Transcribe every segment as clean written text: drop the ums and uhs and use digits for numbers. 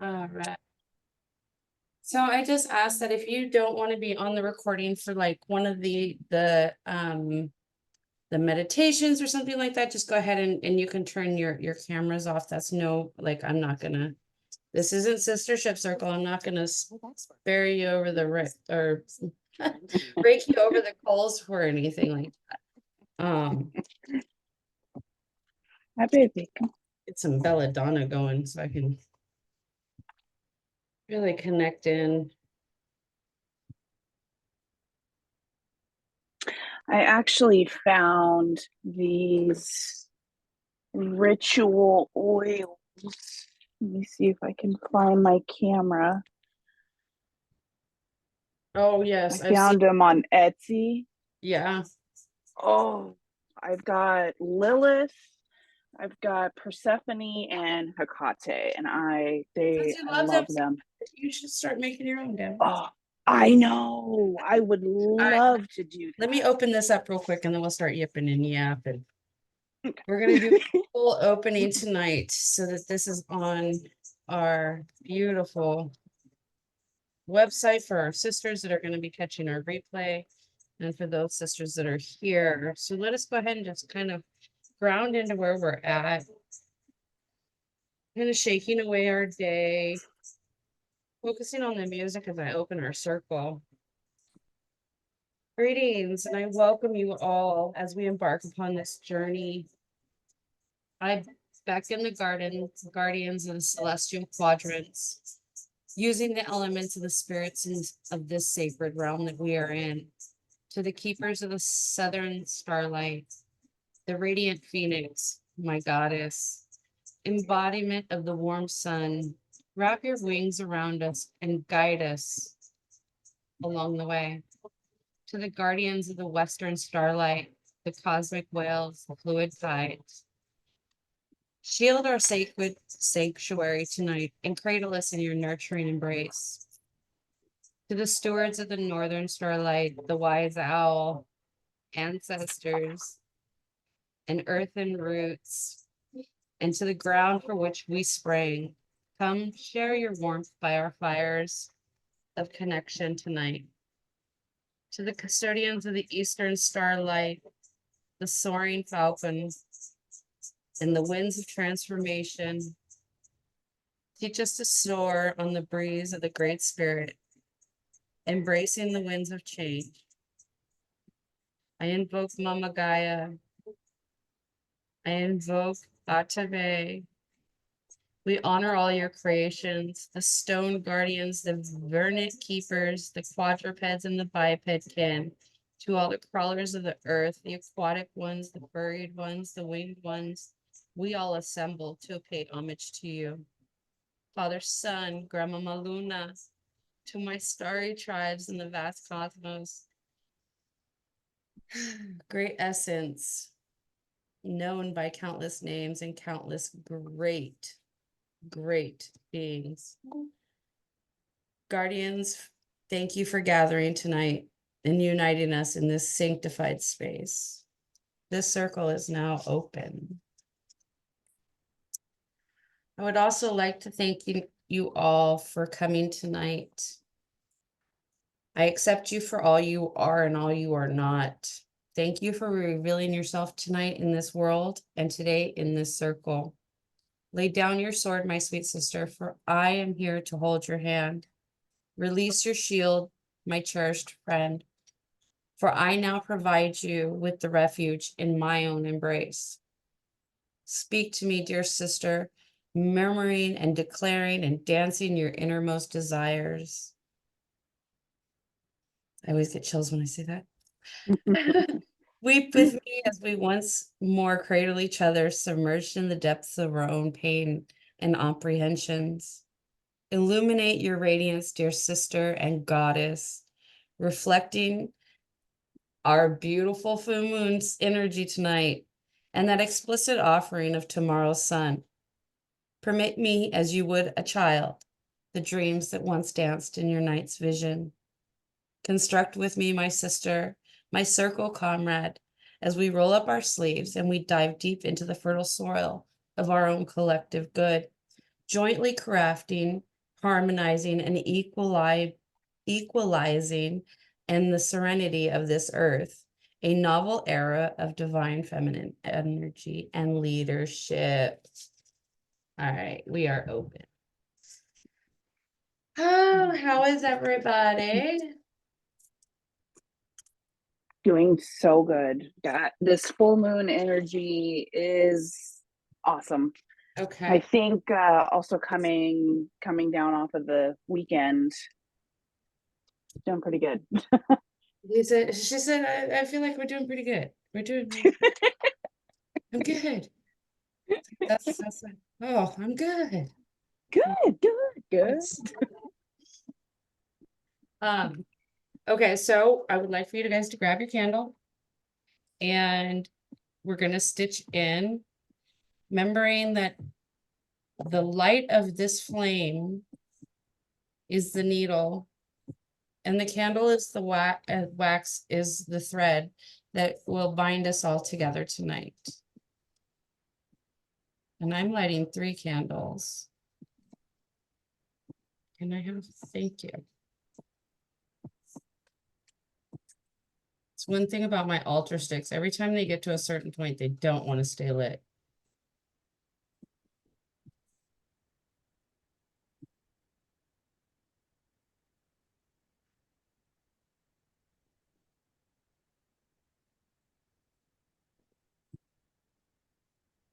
All right. So I just asked that if you don't want to be on the recording for like one of the meditations or something like that, just go ahead and you can turn your cameras off. That's no, like, I'm not gonna, this isn't Sistership Circle. I'm not gonna spare you over the or break you over the coals for anything like that. Hi, baby. Get some belladonna going so I can really connect in. I actually found these ritual oils. Let me see if I can find my camera. Oh I yes, I've seen. found them on Etsy. Yeah. Oh, I've got Lilith, I've got Persephone and Hecate, and I Since you love them, love them. you should start making your own, Deb. Oh, I know. I would All right, love to do let me that. open this up real quick and then we'll start yipping and yapping. We're gonna do a full opening tonight so that this is on our beautiful website for our sisters that are gonna be catching our replay and for those sisters that are here. So let us go ahead and just kind of ground into where we're at. Kind of shaking away our day, focusing on the music as I open our circle. Greetings, and I welcome you all as we embark upon this journey. I back in the garden, guardians of the celestial quadrants, using the elements of the spirits of this sacred realm that we are in, to the keepers of the southern starlight, the radiant phoenix, my goddess, embodiment of the warm sun. Wrap your wings around us and guide us along the way. To the guardians of the western starlight, the cosmic whales, the fluid tides. Shield our sacred sanctuary tonight and cradle us in your nurturing embrace. To the stewards of the northern starlight, the wise owl, ancestors, and earthen roots, and to the ground for which we sprang, come share your warmth by our fires of connection tonight. To the custodians of the eastern starlight, the soaring falcon, and the winds of transformation, teach us to soar on the breeze of the Great Spirit, embracing the winds of change. I invoke Mama Gaia. I invoke Atabey. We honor all your creations, the stone guardians, the vernant keepers, the quadrupeds and the biped kin, to all the crawlers of the earth, the aquatic ones, the buried ones, the winged ones. We all assemble to pay homage to you. Father, Son, Grandmama Luna, to my starry tribes in the vast cosmos. Great essence, known by countless names and countless great beings. Guardians, thank you for gathering tonight and uniting us in this sanctified space. This circle is now open. I would also like to thank you all for coming tonight. I accept you for all you are and all you are not. Thank you for revealing yourself tonight in this world and today in this circle. Lay down your sword, my sweet sister, for I am here to hold your hand. Release your shield, my cherished friend, for I now provide you with the refuge in my own embrace. Speak to me, dear sister, murmuring and declaring and dancing your innermost desires. I always get chills when I say that. Weep with me as we once more cradle each other, submerged in the depths of our own pain and apprehensions. Illuminate your radiance, dear sister and goddess, reflecting our beautiful full moon's energy tonight and that explicit offering of tomorrow's sun. Permit me, as you would a child, the dreams that once danced in your night's vision. Construct with me, my sister, my circle comrade, as we roll up our sleeves and we dive deep into the fertile soil of our own collective good. jointly crafting, harmonizing, and equalizing in the serenity of this earth, a novel era of divine feminine energy and leadership. All right, we are open. Oh, how is everybody? Doing so good. Got this full moon energy is awesome. I Okay. think also coming down off of the weekend, doing pretty good. She said, I feel like we're doing pretty good. We're doing, I'm good. That's like, oh, I'm good. Good. Um, okay, so I would like for you guys to grab your candle and we're gonna stitch in, remembering that the light of this flame is the needle and the candle is the wax is the thread that will bind us all together tonight. And I'm lighting 3 candles. And I have, thank you. It's one thing about my altar sticks. Every time they get to a certain point, they don't want to stay lit.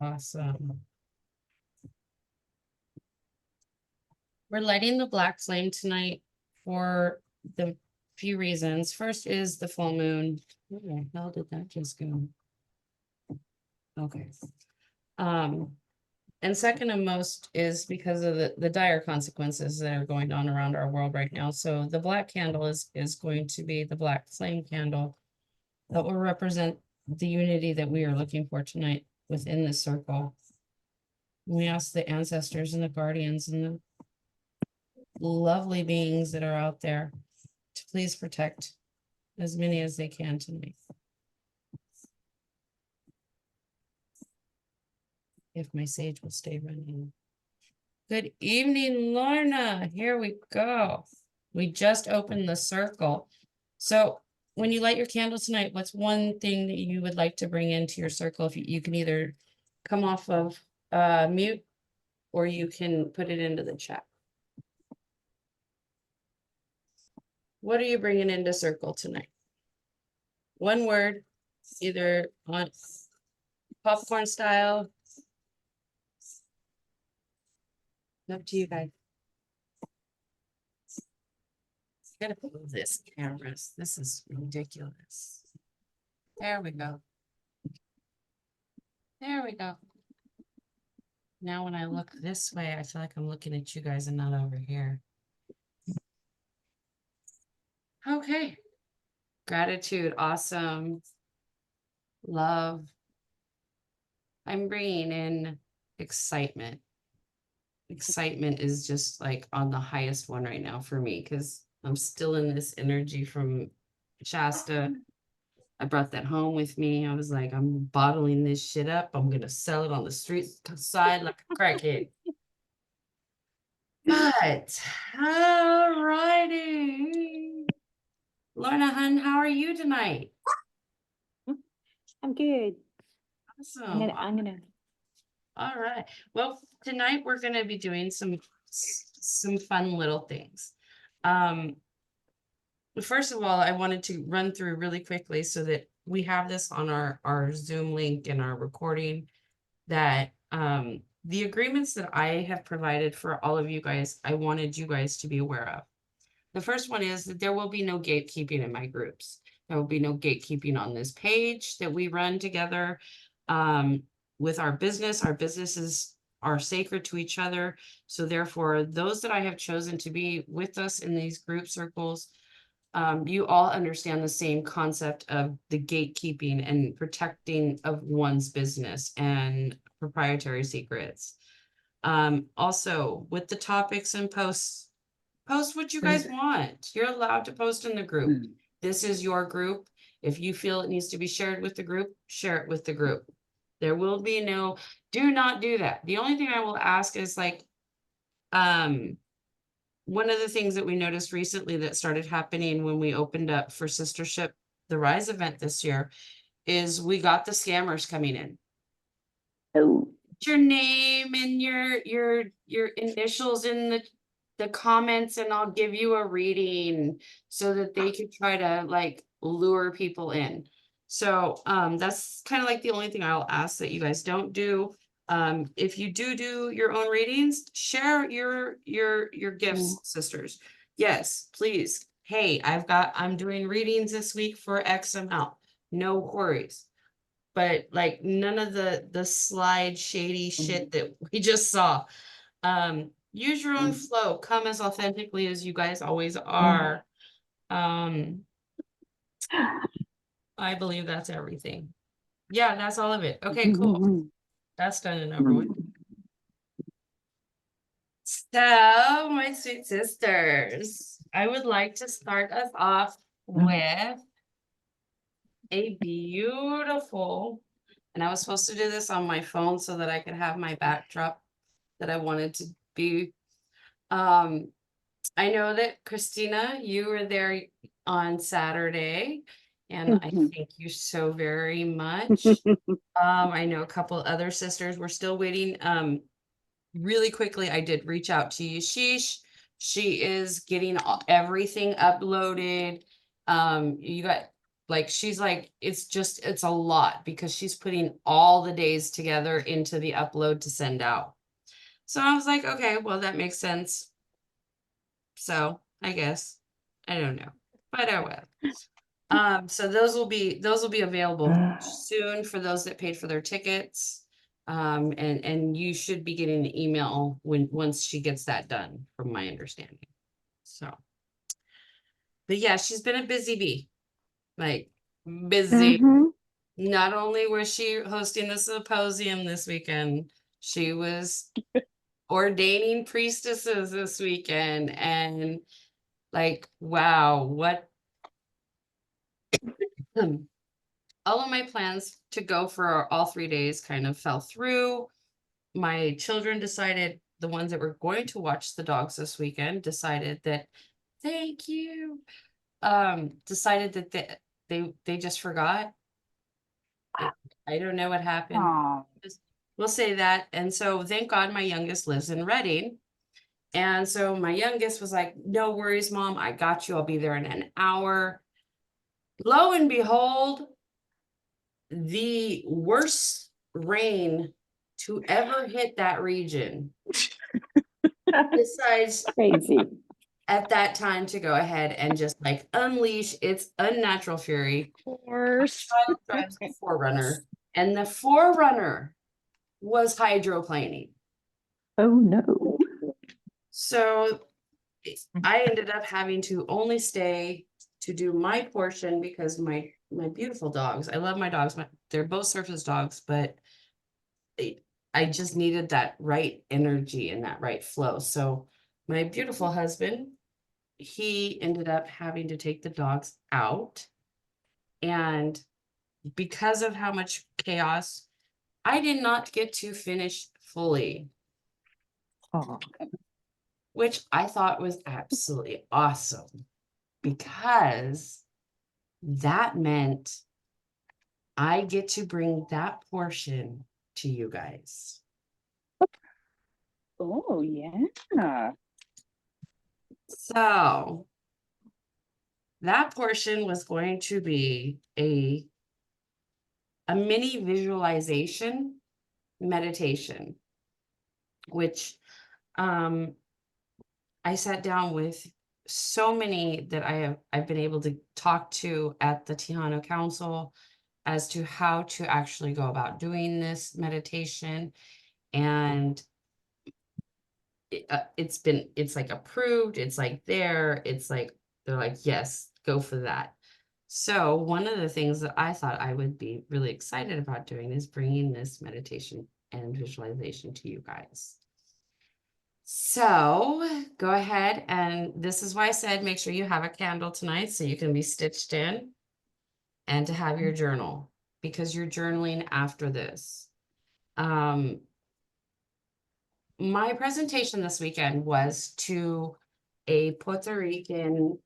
Awesome. We're lighting the black flame tonight for the few reasons. First is the full moon. Where the hell did that just go? Okay. And second and most is because of the dire consequences that are going on around our world right now. So the black candle is going to be the black flame candle that will represent the unity that we are looking for tonight within this circle. We ask the ancestors and the guardians and the lovely beings that are out there to please protect as many as they can tonight. If my sage will stay running. Good evening, Lorna. Here we go. We just opened the circle. So when you light your candle tonight, what's one thing that you would like to bring into your circle? If you can either come off of mute or you can put it into the chat. What are you bringing into circle tonight? One word, either on popcorn style. Up to you guys. I gotta move this cameras. This is ridiculous. There we go. There we go. Now when I look this way, I feel like I'm looking at you guys and not over here. Okay. Gratitude. Awesome. Love. I'm bringing in excitement. Excitement is just like on the highest one right now for me because I'm still in this energy from Shasta. I brought that home with me. I was like, I'm bottling this shit up. I'm gonna sell it on the street side like a crackhead. But all righty. Lorna Hun, how are you tonight? I'm good. Awesome. I'm gonna All right. Well, tonight we're gonna be doing some fun little things. First of all, I wanted to run through really quickly so that we have this on our Zoom link and our recording that the agreements that I have provided for all of you guys, I wanted you guys to be aware of. The first one is that there will be no gatekeeping in my groups. There will be no gatekeeping on this page that we run together with our business. Our businesses are sacred to each other. So therefore, those that I have chosen to be with us in these group circles, you all understand the same concept of the gatekeeping and protecting of one's business and proprietary secrets. Also, with the topics and post what you guys want. You're allowed to post in the group. This is your group. If you feel it needs to be shared with the group, share it with the group. There will be no, do not do that. The only thing I will ask is like, One of the things that we noticed recently that started happening when we opened up for Sistership, the Rise event this year, is we got the scammers coming in. Oh, Your name and your initials in the comments, and I'll give you a reading so that they could try to like lure people in. So that's kind of like the only thing I'll ask that you guys don't do. If you do your own readings, share your gifts, sisters. Yes, please. Hey, I'm doing readings this week for X amount. No worries. But like none of the slide shady shit that we just saw. Use your own flow. Come as authentically as you guys always are. I believe that's everything. Yeah, that's all of it. Okay, cool. That's done and over with. So, my sweet sisters, I would like to start us off with a beautiful, and I was supposed to do this on my phone so that I could have my backdrop that I wanted to be. I know that Christina, you were there on Saturday, and I thank you so very much. I know a couple other sisters were still waiting. Really quickly, I did reach out to Yashish. She is getting everything uploaded. You got like she's like it's a lot because she's putting all the days together into the upload to send out. So I was like, okay, well that makes sense. So I guess I don't know, but I will. So those will be available soon for those that paid for their tickets. And you should be getting an email once she gets that done, from my understanding. So, but yeah, she's been a busy bee, like busy. Not only was she hosting the symposium this weekend, she was ordaining priestesses this weekend, and like, wow, what all of my plans to go for all 3 days kind of fell through. My children decided, the ones that were going to watch the dogs this weekend, decided that, thank you, decided that they just forgot. I don't know what happened. We'll say that. And so thank God my youngest lives in Reading. And so my youngest was like, no worries, Mom, I got you. I'll be there in an hour. Lo and behold, the worst rain to ever hit that region decides crazy. at that time to go ahead and just like unleash its unnatural fury. Of course. Child drives a Forerunner, and the Forerunner was hydroplaning. Oh no. So I ended up having to only stay to do my portion because my beautiful dogs, I love my dogs, they're both surface dogs, but I just needed that right energy and that right flow. So my beautiful husband, he ended up having to take the dogs out. And because of how much chaos, I did not get to finish fully, Oh. which I thought was absolutely awesome because that meant I get to bring that portion to you guys. Oh yeah. So that portion was going to be a mini visualization meditation, which I sat down with so many that I've been able to talk to at the Tejano Council as to how to actually go about doing this meditation. And it's like approved, it's like it's like they're like, yes, go for that. So one of the things that I thought I would be really excited about doing is bringing this meditation and visualization to you guys. So go ahead, and this is why I said make sure you have a candle tonight so you can be stitched in, and to have your journal, because you're journaling after this. my presentation this weekend was to a Puerto Rican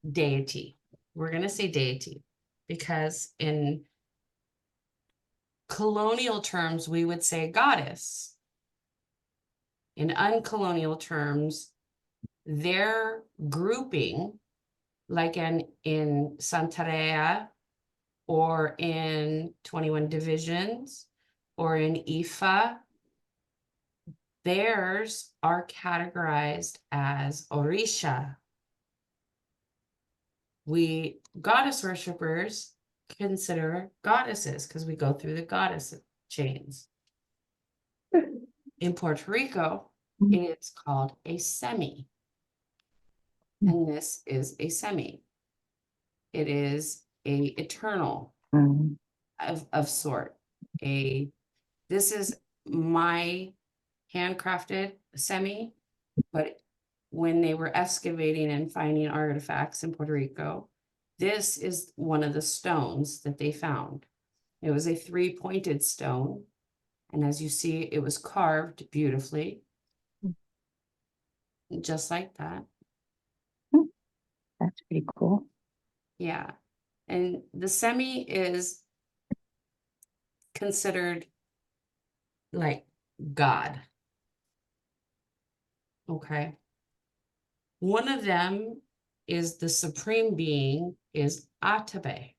deity. We're going to say deity because in colonial terms, we would say goddess. In uncolonial terms, their grouping, like in Santeria or in 21 divisions or in Ifa, theirs are categorized as Orisha. We goddess worshipers consider goddesses because we go through the goddess chains. In Puerto Rico, it's called a semi. And this is a semi. It is a eternal of sort. This is my handcrafted semi, but when they were excavating and finding artifacts in Puerto Rico, this is one of the stones that they found. It was a 3-pointed stone. And as you see, it was carved beautifully. Just like that. That's pretty cool. Yeah. And the semi is considered like God. Okay. One of them is the supreme being is Atabey.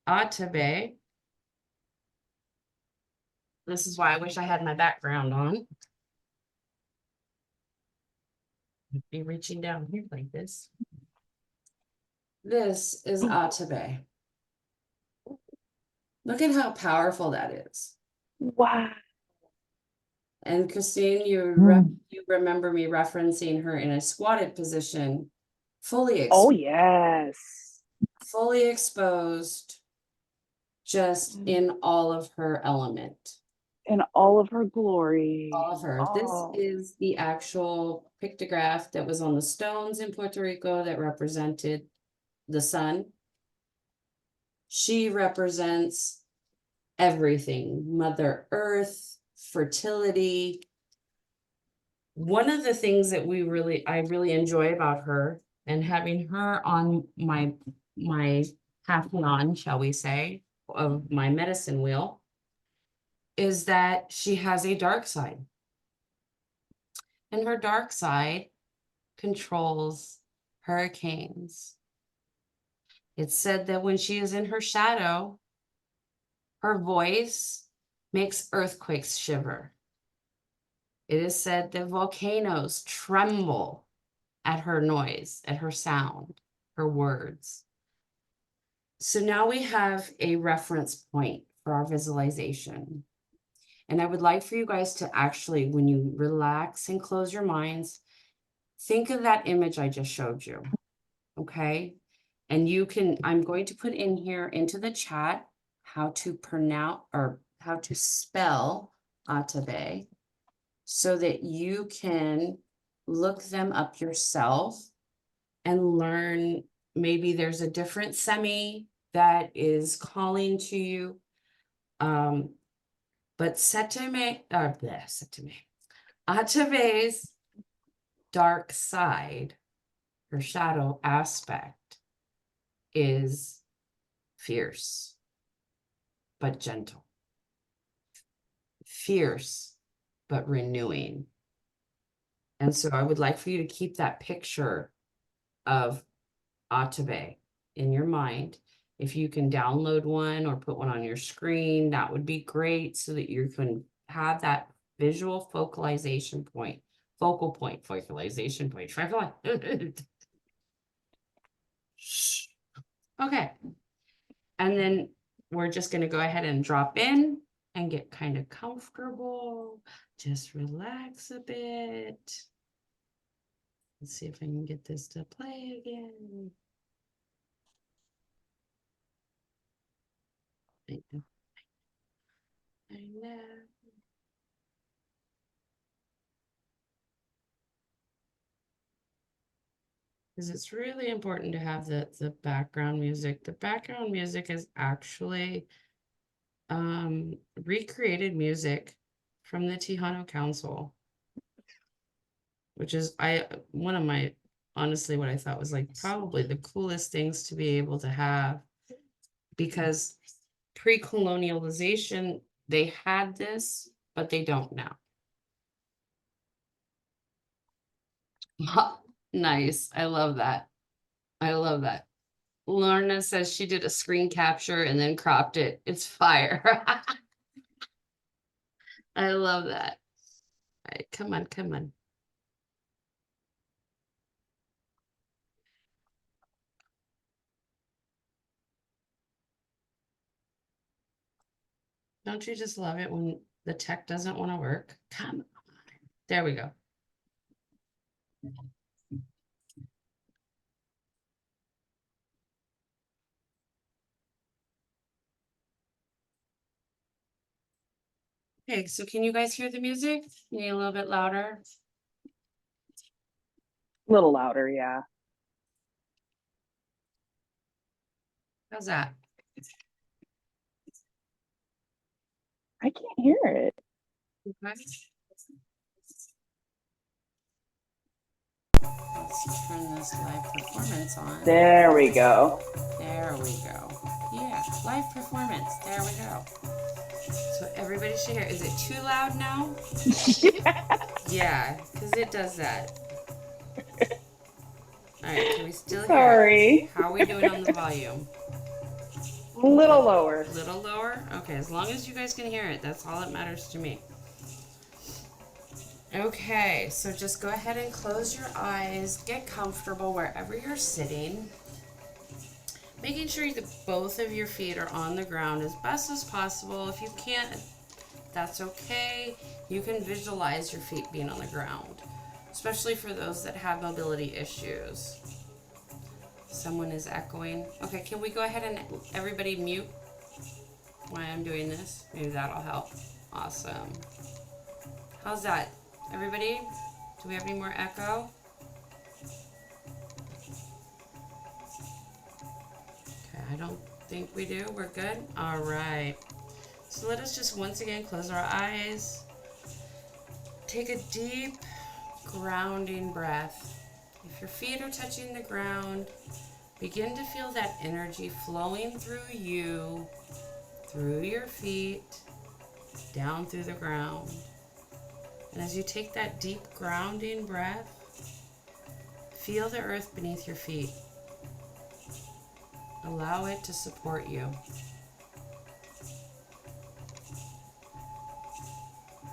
Atabey. This is why I wish I had my background on. I'd be reaching down here like this. This is Atabey. Look at how powerful that is. Wow. And Christine, you remember me referencing her in a squatted position, fully Oh, exposed, yes. fully exposed, just in all of her element. In all of her glory. All of her. This is the actual pictograph that was on the stones in Puerto Rico that represented the sun. She represents everything, Mother Earth, fertility. One of the things that I really enjoy about her and having her on my pantheon, shall we say, of my medicine wheel, is that she has a dark side. And her dark side controls hurricanes. It's said that when she is in her shadow, her voice makes earthquakes shiver. It is said that volcanoes tremble at her noise, at her sound, her words. So now we have a reference point for our visualization. And I would like for you guys to actually, when you relax and close your minds, think of that image I just showed you, okay? And I'm going to put in here into the chat how to pronounce or how to spell Atabey so that you can look them up yourself and learn. Maybe there's a different semi that is calling to you. But Atabey's dark side, her shadow aspect, is fierce, but gentle. Fierce, but renewing. And so I would like for you to keep that picture of Atabey in your mind. If you can download one or put one on your screen, that would be great so that you can have that visual focalization point, focalization point. Okay. And then we're just going to go ahead and drop in and get kind of comfortable. Just relax a bit. Let's see if I can get this to play again. I know. Because it's really important to have the background music. The background music is actually recreated music from the Tejano Council, which is one of my, honestly, what I thought was like probably the coolest things to be able to have, because pre-colonialization, they had this, but they don't now. Nice. I love that. I love that. Lorna says she did a screen capture and then cropped it. It's fire. I love that. All right, come on, come on. Don't you just love it when the tech doesn't want to work? Come on. There we go. Okay, so can you guys hear the music? Need a little bit louder? A little louder, yeah. How's that? I can't hear it. Okay. Let's turn this live performance on. There we go. There we go. Yeah, live performance. There we go. So everybody should hear. Is it too loud now? Yeah, because it does that. All right, can we still hear it? Sorry. How are we doing on the volume? A little lower. A little lower? Okay, as long as you guys can hear it, that's all that matters to me. Okay, so just go ahead and close your eyes. Get comfortable wherever you're sitting. Making sure that both of your feet are on the ground as best as possible. If you can't, that's okay. You can visualize your feet being on the ground, especially for those that have mobility issues. Someone is echoing. Okay, can we go ahead and everybody mute while I'm doing this? Maybe that'll help. Awesome. How's that? Everybody, do we have any more echo? Okay, I don't think we do. We're good? All right. So let us just once again close our eyes. Take a deep grounding breath. If your feet are touching the ground, begin to feel that energy flowing through you, through your feet, down through the ground. And as you take that deep grounding breath, feel the earth beneath your feet. Allow it to support you.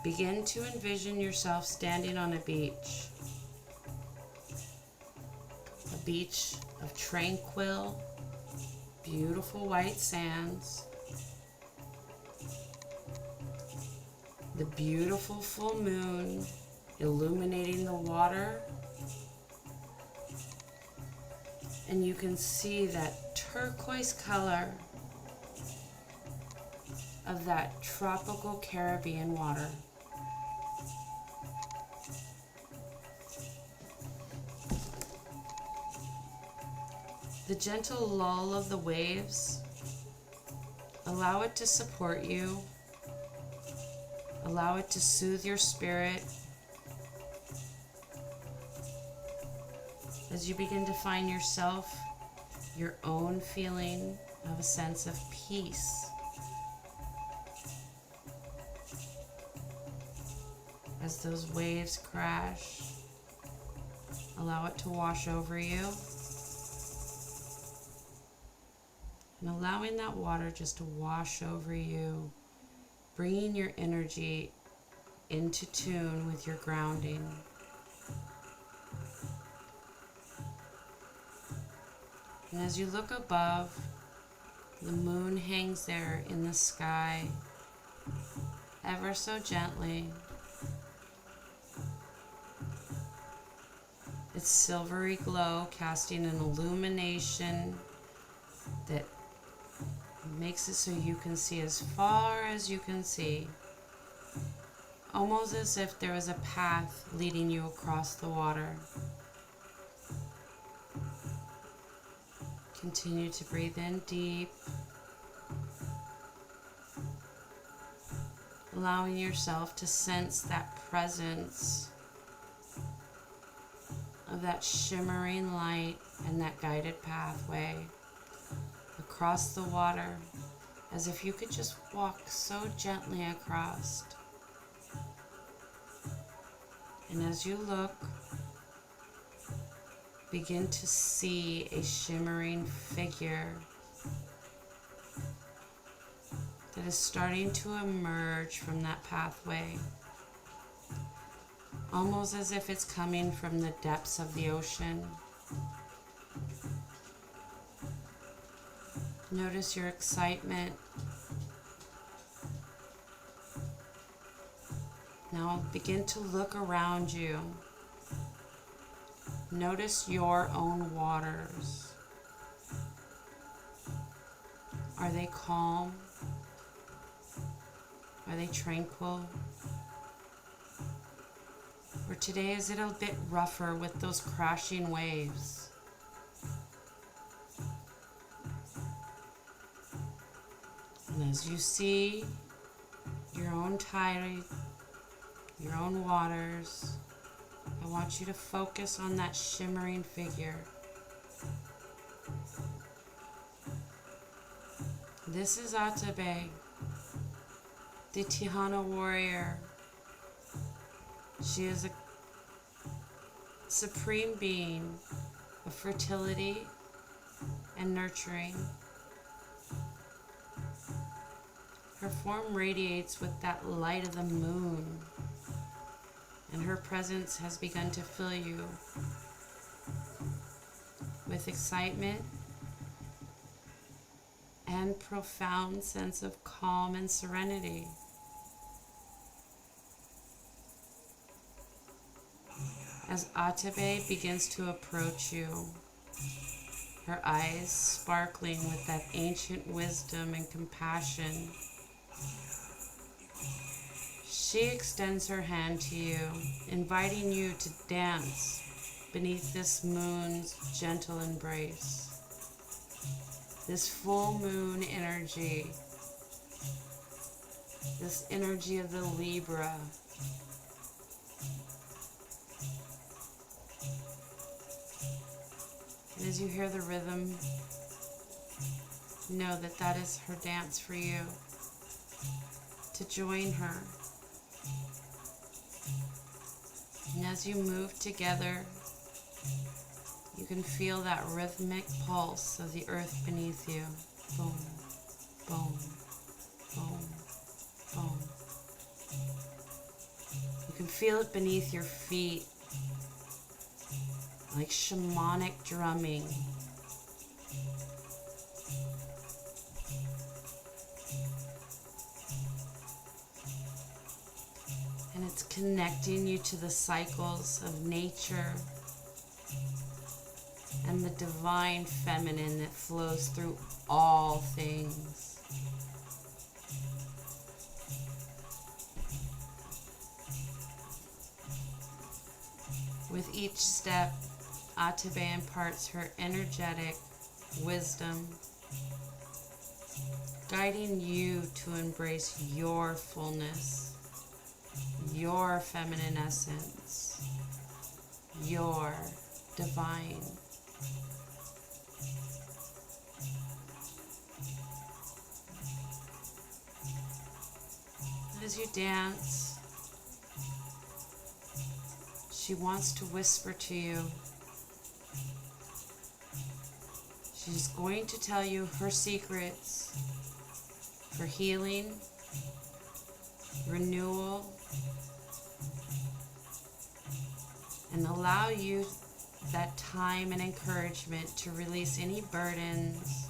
Begin to envision yourself standing on a beach. A beach of tranquil, beautiful white sands. The beautiful full moon illuminating the water. And you can see that turquoise color of that tropical Caribbean water. The gentle lull of the waves, allow it to support you. Allow it to soothe your spirit as you begin to find yourself, your own feeling of a sense of peace. As those waves crash, allow it to wash over you. And allowing that water just to wash over you, bringing your energy into tune with your grounding. And as you look above, the moon hangs there in the sky, ever so gently. Its silvery glow casting an illumination that makes it so you can see as far as you can see. Almost as if there was a path leading you across the water. Continue to breathe in deep. allowing yourself to sense that presence of that shimmering light and that guided pathway across the water, as if you could just walk so gently across. And as you look, begin to see a shimmering figure that is starting to emerge from that pathway, almost as if it's coming from the depths of the ocean. Notice your excitement. Now begin to look around you. Notice your own waters. Are they calm? Are they tranquil? Or today is it a bit rougher with those crashing waves? And as you see your own tide, your own waters, I want you to focus on that shimmering figure. This is Atabey, the Tihana warrior. She is a supreme being of fertility and nurturing. Her form radiates with that light of the moon, and her presence has begun to fill you with excitement and profound sense of calm and serenity. As Atabey begins to approach you, her eyes sparkling with that ancient wisdom and compassion, she extends her hand to you, inviting you to dance beneath this moon's gentle embrace. This full moon energy, this energy of the Libra. And as you hear the rhythm, know that that is her dance for you, to join her. And as you move together, you can feel that rhythmic pulse of the earth beneath you. Boom, boom, boom, boom. You can feel it beneath your feet, like shamanic drumming. And it's connecting you to the cycles of nature and the divine feminine that flows through all things. With each step, Atabey imparts her energetic wisdom, guiding you to embrace your fullness, your feminine essence, your divine. As you dance, she wants to whisper to you. She's going to tell you her secrets for healing, renewal, and allow you that time and encouragement to release any burdens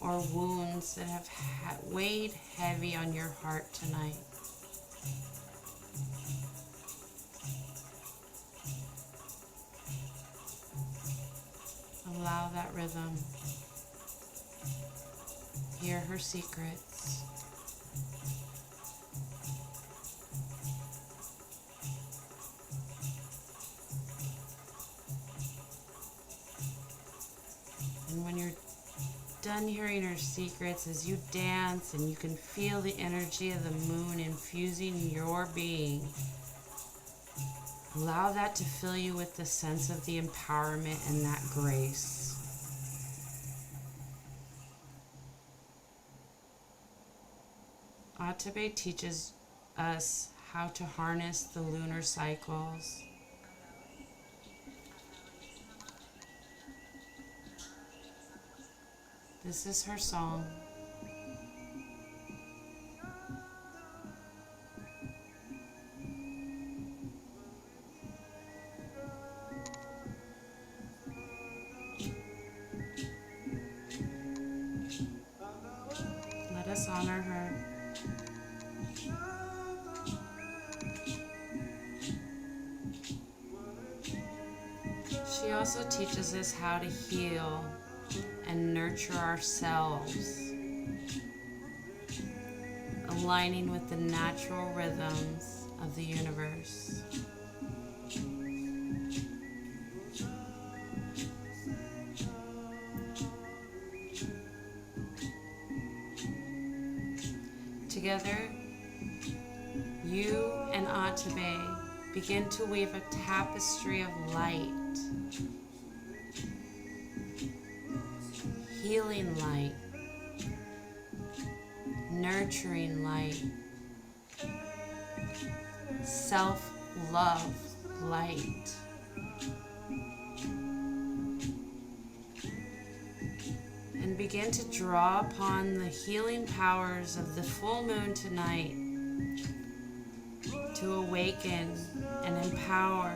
or wounds that have weighed heavy on your heart tonight. Allow that rhythm. Hear her secrets. And when you're done hearing her secrets, as you dance and you can feel the energy of the moon infusing your being, allow that to fill you with the sense of the empowerment and that grace. Atabey teaches us how to harness the lunar cycles. This is her song. Let us honor her. She also teaches us how to heal and nurture ourselves, aligning with the natural rhythms of the universe. Together, you and Atabey begin to weave a tapestry of light, healing light, nurturing light, self-love light. And begin to draw upon the healing powers of the full moon tonight to awaken and empower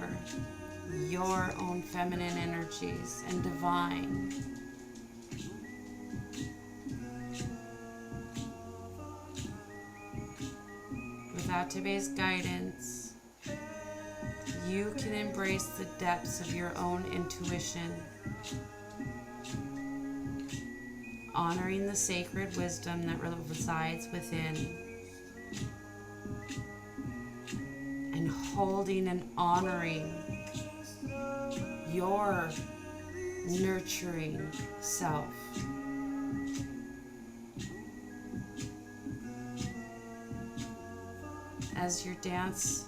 your own feminine energies and divine. With Atabey's guidance, you can embrace the depths of your own intuition, honoring the sacred wisdom that resides within, and holding and honoring your nurturing self. As your dance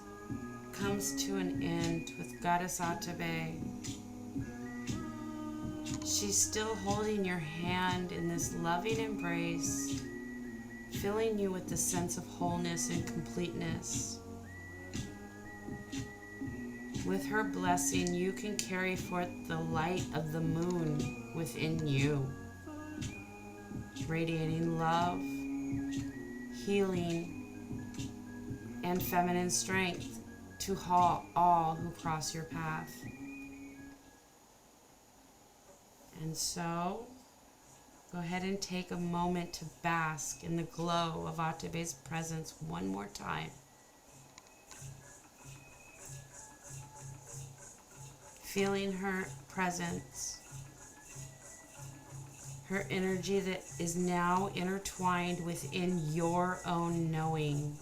comes to an end with Goddess Atabey, she's still holding your hand in this loving embrace, filling you with the sense of wholeness and completeness. With her blessing, you can carry forth the light of the moon within you, radiating love, healing, and feminine strength to all who cross your path. And so, go ahead and take a moment to bask in the glow of Atabey's presence one more time. Feeling her presence, her energy that is now intertwined within your own knowing.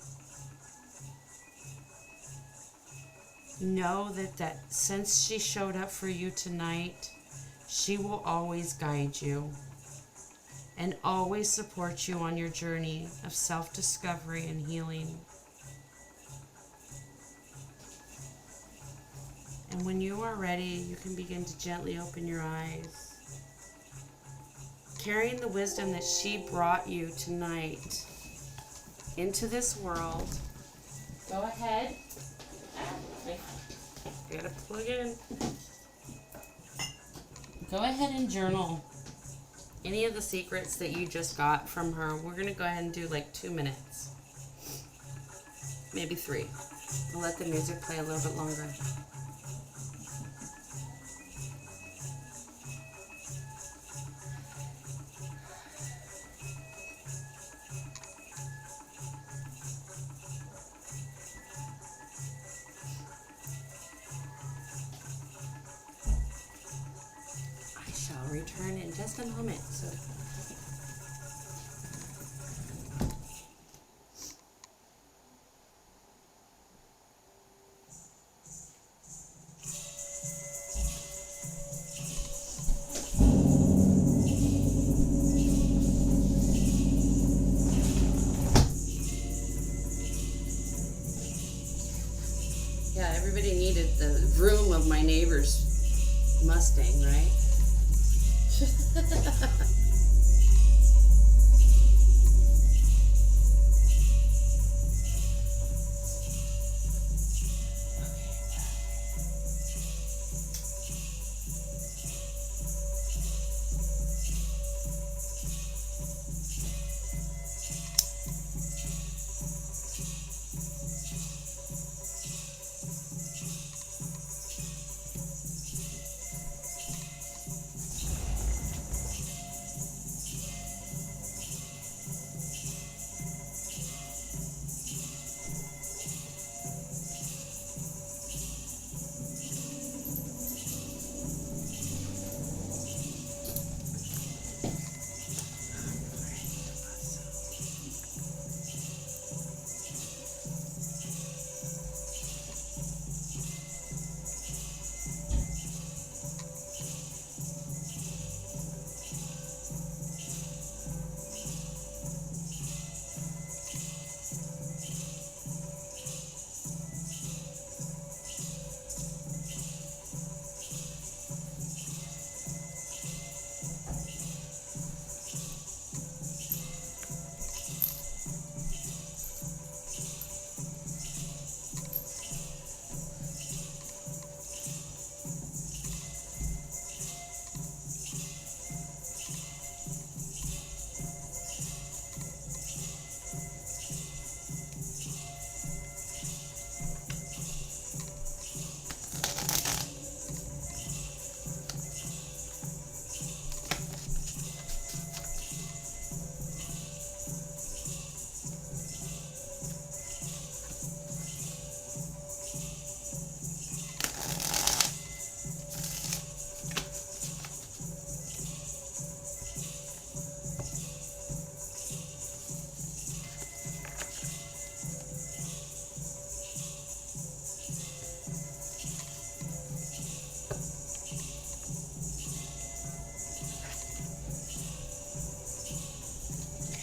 Know that since she showed up for you tonight, she will always guide you and always support you on your journey of self-discovery and healing. And when you are ready, you can begin to gently open your eyes, carrying the wisdom that she brought you tonight into this world. Go ahead. I gotta plug in. Go ahead and journal any of the secrets that you just got from her. We're gonna go ahead and do like 2 minutes, maybe 3. We'll let the music play a little bit longer. Return in just a moment. So my neighbor's Mustang, right?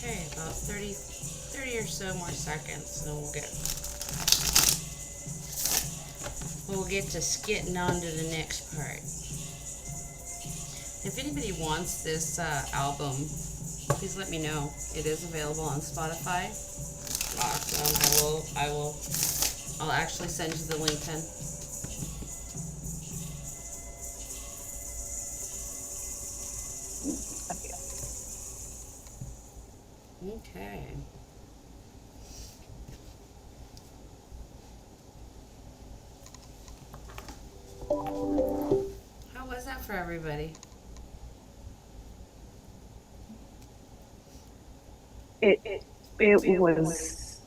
Okay, about 30 or so more seconds, and we'll get to skitting on to the next part. If anybody wants this album, please let me know. It is available on Spotify. Awesome. I'll actually send you the link then. Okay. How was that for everybody? It was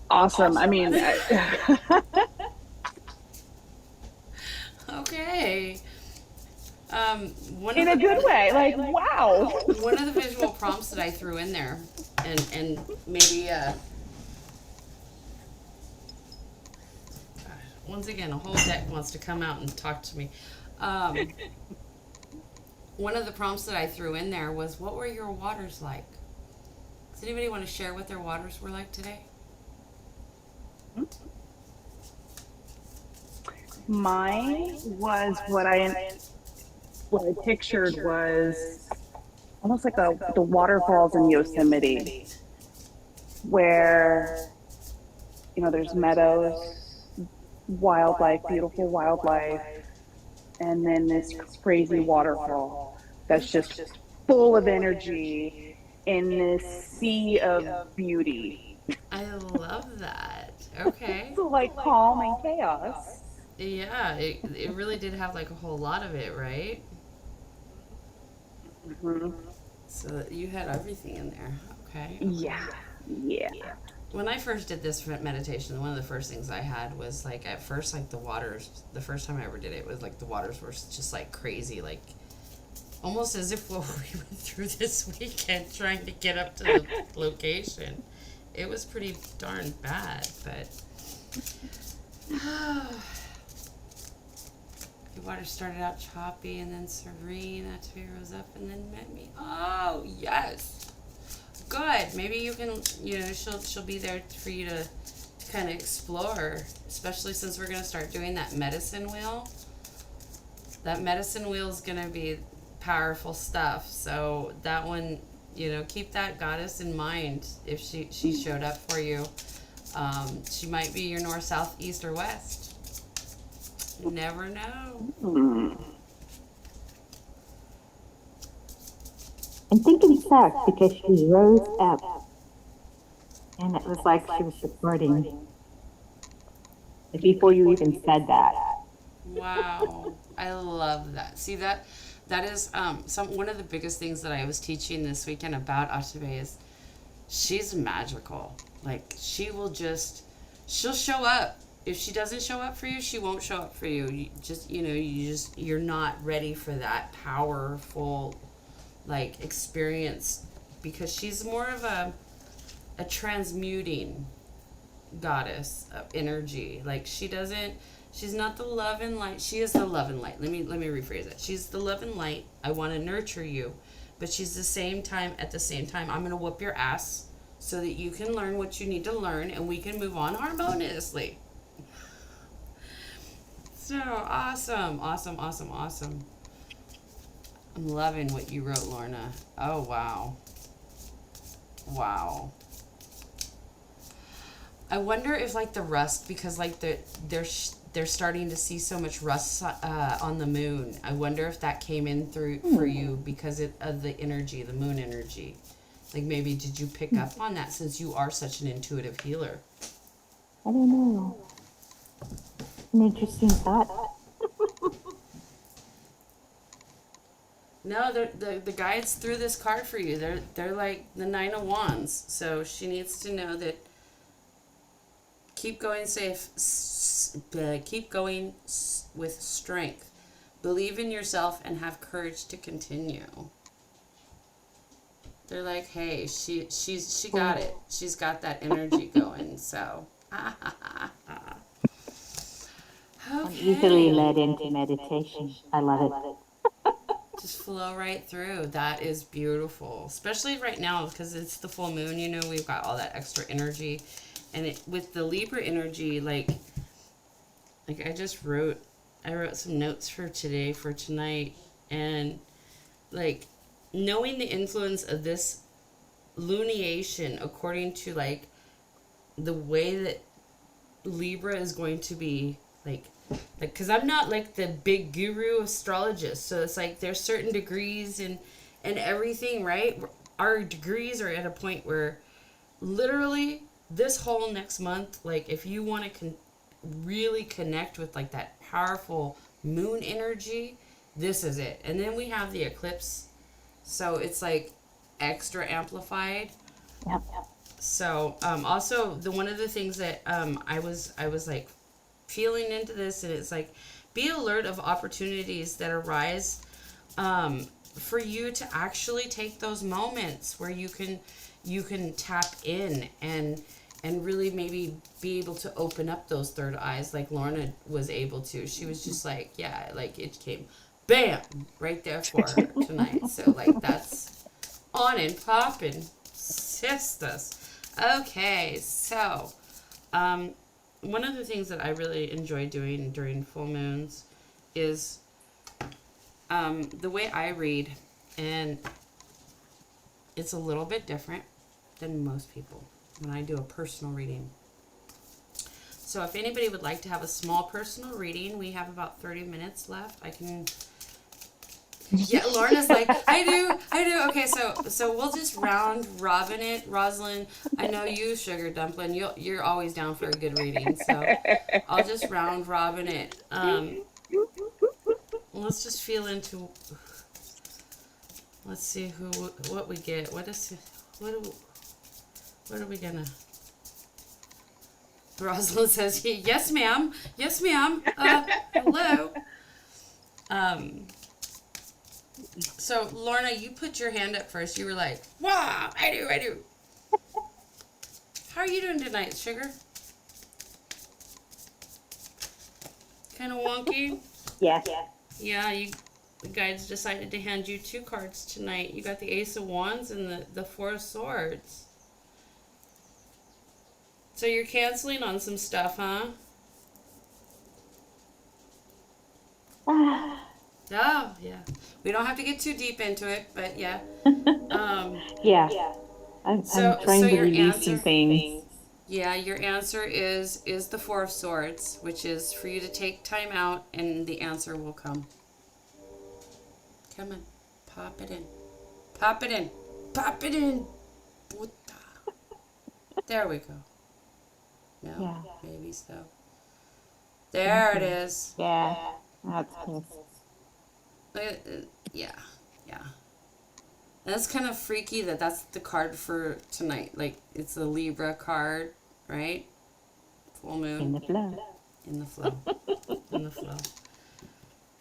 awesome. I mean, Okay. in a good way. Like, wow. One of the visual prompts that I threw in there, and maybe once again, a whole deck wants to come out and talk to me. One of the prompts that I threw in there was, what were your waters like? Does anybody want to share what their waters were like today? Mine was what I pictured was almost like the waterfalls in Yosemite, where there's meadows, wildlife, beautiful wildlife, and then this crazy waterfall that's just full of energy in this sea of beauty. I love that. Okay. So like calm and chaos. Yeah, it really did have like a whole lot of it, right? Mm-hmm. So you had everything in there. Okay. Yeah. When I first did this meditation, one of the first things I had was like, at first, like the first time I ever did it was like the waters were just like crazy, like almost as if what we went through this weekend trying to get up to the location. It was pretty darn bad, but the water started out choppy and then serene. Atabey rose up and then met me. Oh, yes. Good. Maybe you can, she'll be there for you to kind of explore, especially since we're going to start doing that medicine wheel. That medicine wheel is going to be powerful stuff. So that one, keep that goddess in mind if she showed up for you. She might be your north, south, east, or west. You never know. I'm thinking south because she rose up. And it was like she was supporting. Before you even said that. Wow. I love that. See, that is one of the biggest things that I was teaching this weekend about Atabey is she's magical. Like, she'll show up. If she doesn't show up for you, she won't show up for you. You're not ready for that powerful, like, experience, because she's more of a transmuting goddess of energy. Like, she's not the love and light. She is the love and light. Let me rephrase it. She's the love and light. I want to nurture you, but she's at the same time, I'm going to whoop your ass so that you can learn what you need to learn and we can move on harmoniously. So awesome. I'm loving what you wrote, Lorna. Oh, wow. I wonder if, like, the rust, because, like, they're starting to see so much rust on the moon. I wonder if that came in through for you because of the energy, the moon energy. Like, maybe did you pick up on that since you are such an intuitive healer? I don't know. An interesting thought. No, the guides threw this card for you. They're like the 9 of Wands. So she needs to know that keep going safe. Keep going with strength. Believe in yourself and have courage to continue. They're like, hey, she got it. She's got that energy going. So, okay. I'm easily led into meditation. I love it. Just flow right through. That is beautiful, especially right now because it's the full moon. We've got all that extra energy, and with the Libra energy, like I wrote some notes for tonight, and like knowing the influence of this lunaation according to like the way that Libra is going to be like because I'm not like the big guru astrologist, so it's like there's certain degrees and everything, right? Our degrees are at a point where literally this whole next month, like if you want to really connect with like that powerful moon energy, this is it. And then we have the eclipse, so it's like extra amplified. Yep. So also one of the things that I was like feeling into this, and it's like be alert of opportunities that arise for you to actually take those moments where you can tap in and really maybe be able to open up those third eyes like Lorna was able to. She was just like, yeah, like it came bam right there for her tonight. So like that's on and popping, sisters. Okay, so one of the things that I really enjoy doing during full moons is the way I read, and it's a little bit different than most people when I do a personal reading. So if anybody would like to have a small personal reading, we have about 30 minutes left. I can... Yeah, Lorna's like, I do. Okay, so we'll just round robin it. Rosalind, I know you, Sugar Dumpling, you're always down for a good reading, so I'll just round robin it. Let's just feel into... Let's see what we get. What are we gonna... Rosalind says, yes, ma'am. Yes, ma'am. Hello. So, Lorna, you put your hand up first. You were like, wow, I do. How are you doing tonight, Sugar? Kind of wonky? Yeah. Yeah, the guides decided to hand you 2 cards tonight. You got the Ace of Wands and the 4 of Swords. So you're canceling on some stuff, huh? Ah, Oh, yeah. We don't have to get too deep into it, but yeah. yeah, I'm So trying to your release some answer, things. yeah, your answer is the Four of Swords, which is for you to take time out, and the answer will come. Come on, pop it in, pop it in, pop it in. Puta. There we go. No, Yeah, maybe so. thank There it you. is. Yeah, that's pissed. Yeah, yeah. That's kind of freaky that that's the card for tonight. Like, it's a Libra card, right? Full moon In the flow. in the flow. In the flow.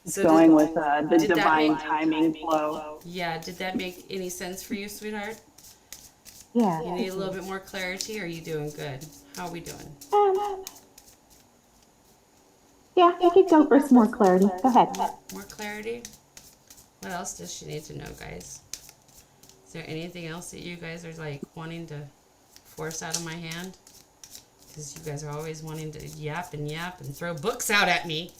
It's So going with the did that divine make timing flow. yeah, did that make any sense for you, sweetheart? Yeah, You it need a little is. bit more clarity, or are you doing good? How are we doing? Um, yeah, we could go for some more clarity. Go ahead. More clarity? What else does she need to know, guys? Is there anything else that you guys are like wanting to force out of my hand? Because you guys are always wanting to yap and throw books out at me.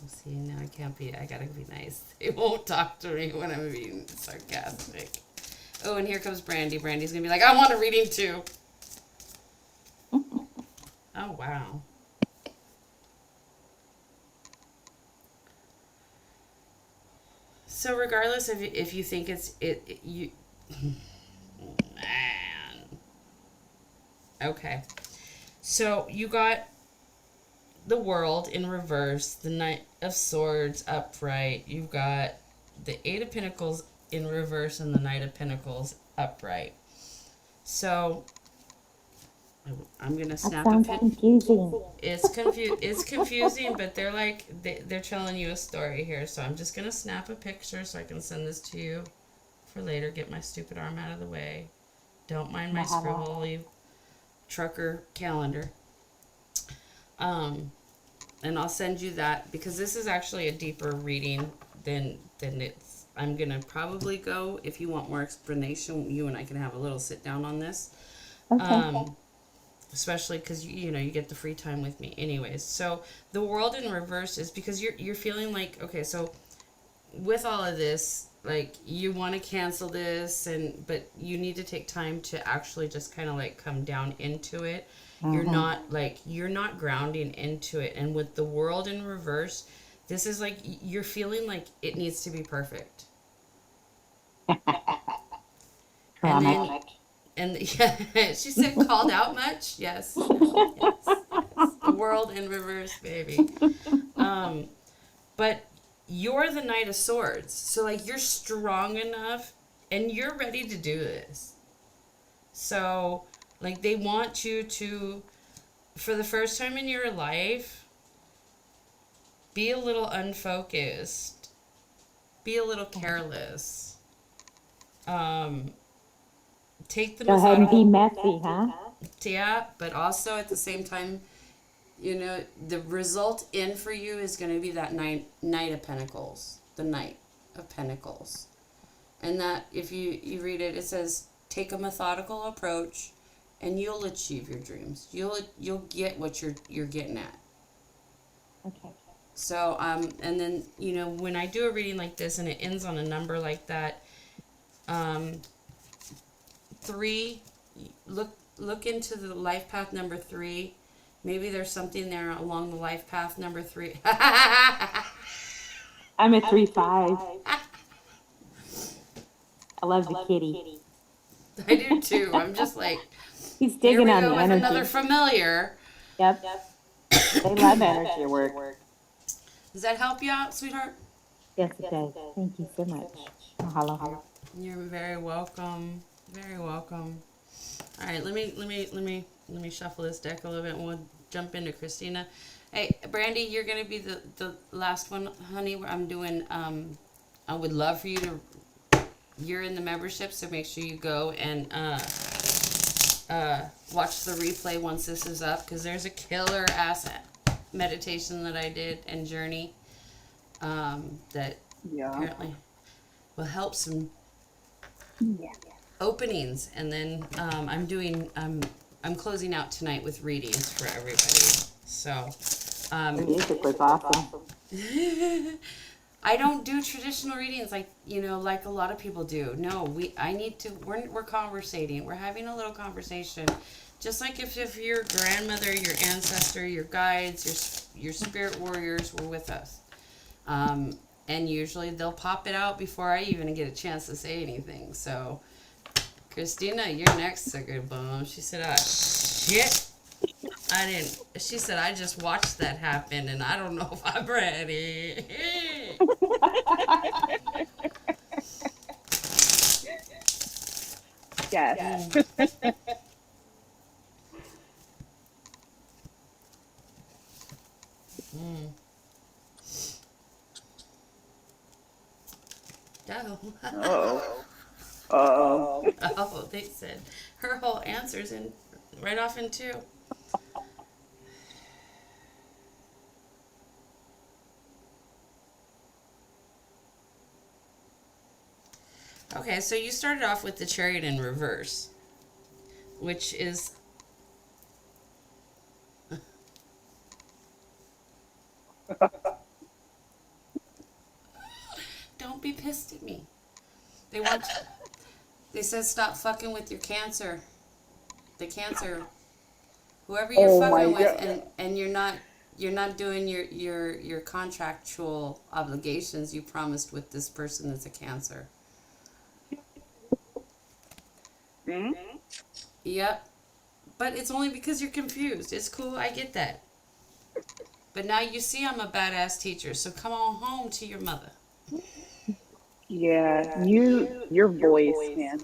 See, now I can't be, I gotta be nice. They won't talk to me when I'm being sarcastic. Oh, and here comes Brandy. Brandy's gonna be like, I want a reading too. Oh, wow. So regardless of if you think you, man. Okay. So you got the World in reverse, the Knight of Swords upright. You've got the Eight of Pentacles in reverse and the Knight of Pentacles upright. So I'm gonna That snap a sounds pic. confusing. It's confusing, but they're like they're telling you a story here. So I'm just gonna snap a picture so I can send this to you for later. Get my stupid arm out of the way. Don't mind my Mahalo. scribbly trucker calendar. And I'll send you that because this is actually a deeper reading than it's. I'm gonna probably go if you want more explanation. You and I can have a little sit down on this. Okay. Especially because you know you get the free time with me, anyways. So the World in reverse is because you're feeling like, okay, so with all of this, like you want to cancel this, but you need to take time to actually just kind of like come down into it. You're not grounding into it, and with the World in reverse, this is like you're feeling like it needs to be perfect, and Drama. then and yeah, she said called out much. Yes, yes, yes. The World in reverse, baby. But you're the Knight of Swords, so like you're strong enough and you're ready to do this. So like they want you to, for the first time in your life, be a little unfocused, be a little careless. Take the Go ahead and be methodical, messy, huh? yeah, but also at the same time, you know, the result in for you is going to be that Knight of Pentacles, the Knight of Pentacles. And that, if you read it, it says, take a methodical approach and you'll achieve your dreams. You'll get what you're getting at. Okay. So, and then, you know, when I do a reading like this and it ends on a number like that, 3, look into the life path number 3. Maybe there's something there along the life path number 3. I'm at 3-5. I love the kitty. I do too. I'm just like, He's here digging we on go the with another energy. familiar. Yep. They love energy work. Does that help you out, sweetheart? Yes, it does. Thank you so much. Mahalo. You're very welcome. Very welcome. All right, let me shuffle this deck a little bit and we'll jump into Christina. Hey, Brandy, you're gonna be the last one, honey. Where I'm doing. I would love for you to. You're in the membership, so make sure you go and watch the replay once this is up, because there's a killer ass meditation that I did and journey that Yeah. apparently will help some. Yeah. openings, and then I'm closing out tonight with readings for everybody. So The music was awesome. I don't do traditional readings like like a lot of people do. No, we're conversating. We're having a little conversation. Just like if your grandmother, your ancestor, your guides, your spirit warriors were with us. And usually they'll pop it out before I even get a chance to say anything. So, Christina, you're next, sugar bum. She said, shit. I didn't. She said, I just watched that happen and I don't know if I'm ready. Yes. Oh. Oh. Oh, they said her whole answer's in right off in two. Okay, so you started off with the Chariot in reverse, which is don't be pissed at me. They said stop fucking with your cancer. The cancer, whoever you're fucking with, and you're not doing your contractual obligations you promised with this person that's a cancer. Mm-hmm. Yep. But it's only because you're confused. It's cool, I get that. But now you see I'm a badass teacher, so come on home to your mother. Yeah, your voice, man.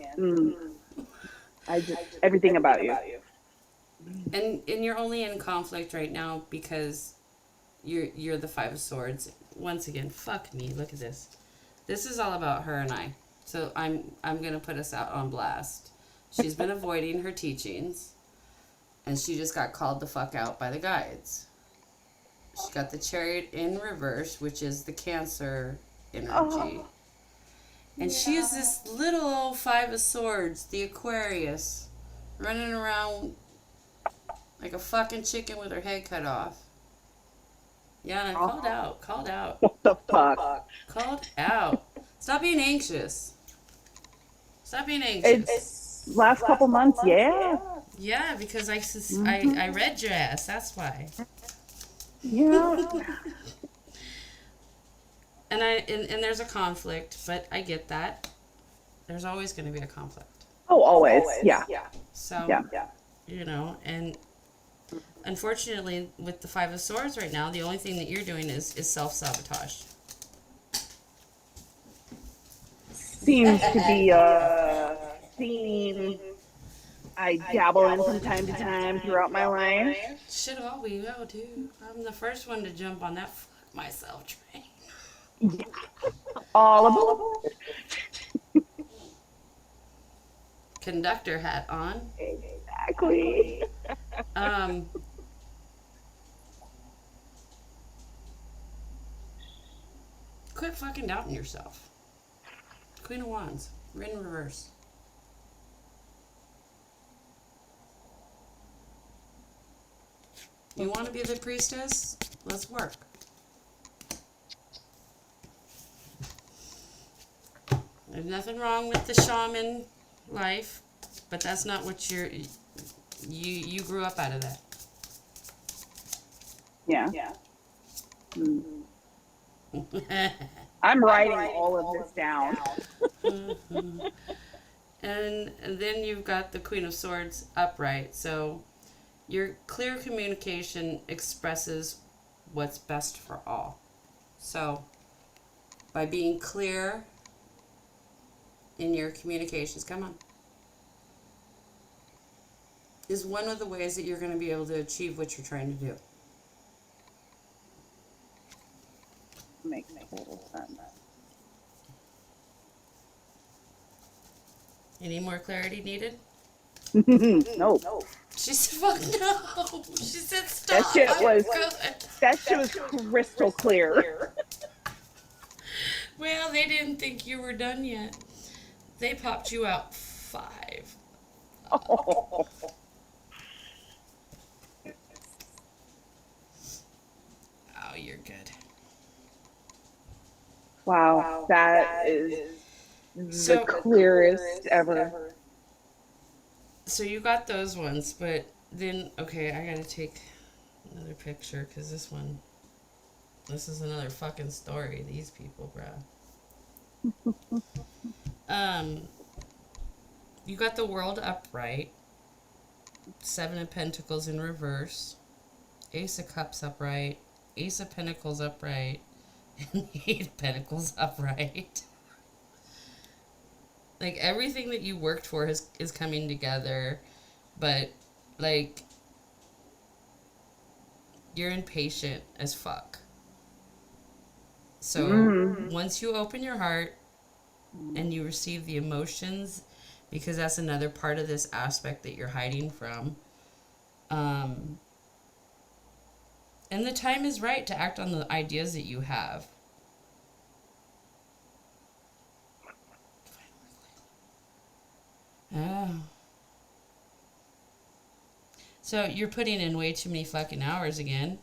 Everything about you. And you're only in conflict right now because you're the Five of Swords. Once again, fuck me. Look at this. This is all about her and I. So I'm gonna put us out on blast. She's been avoiding her teachings, and she just got called the fuck out by the guides. She got the Chariot in reverse, which is the Cancer energy. Oh, and she is this little old Five of Swords, the Aquarius, running around like a fucking chicken with her head cut off. Yeah, and I called out. Called out. What the fuck? Called out. Stop being anxious. Stop being anxious. It's last couple months, yeah. Yeah, because I read your ass. That's why. Yeah. And there's a conflict, but I get that. There's always going to be a conflict. Oh, always. Yeah. So, and unfortunately, with the Five of Swords right now, the only thing that you're doing is self-sabotage. Seems to be a theme I dabble in from time to time throughout my life. Shit, all we go, dude. I'm the first one to jump on that fuck myself train. Yeah. All aboard. Conductor hat on. Exactly. Quit fucking doubting yourself. Queen of Wands, in reverse. You want to be the priestess? Let's work. There's nothing wrong with the shaman life, but that's not what you grew up out of that. Yeah. I'm writing all of this down. And then you've got the Queen of Swords upright. So your clear communication expresses what's best for all. So by being clear in your communications, come on, is one of the ways that you're going to be able to achieve what you're trying to do. Makes total sense. Any more clarity needed? No. She said, fuck no. She said, stop. That shit was crystal clear. Well, they didn't think you were done yet. They popped you out 5. Oh, Oh, you're good. wow, that is the So, clearest ever. so you got those ones, but then, okay, I gotta take another picture because this is another fucking story. These people, bruh. Um, you got the world upright, 7 of Pentacles in reverse, Ace of Cups upright, Ace of Pentacles upright, and the 8 of Pentacles upright. Like everything that you worked for is coming together, but like you're impatient as fuck. So once you open your heart and you receive the emotions, because that's another part of this aspect that you're hiding from, and the time is right to act on the ideas that you have. Oh. So you're putting in way too many fucking hours again.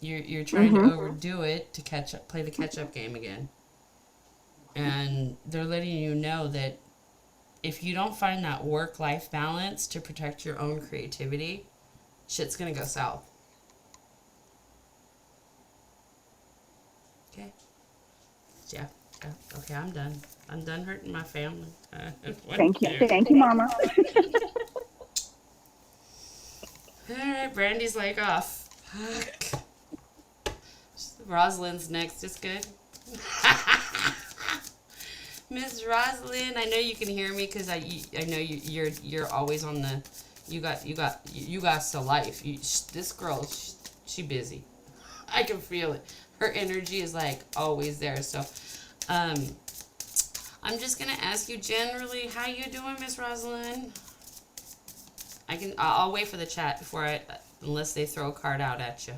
You're trying to overdo it to catch up, play the catch up game again. And they're letting you know that if you don't find that work life balance to protect your own creativity, shit's gonna go south. Okay. Yeah. Okay, I'm done. I'm done hurting my family. Thank you, Mama. All right, Brandy's like off. Fuck. Rosalind's next. It's good. Miss Rosalind, I know you can hear me because I know you're always on the. You got the life. This girl, she busy. I can feel it. Her energy is like always there. So, I'm just gonna ask you generally, how you doing, Miss Rosalind? I'll wait for the chat before unless they throw a card out at you.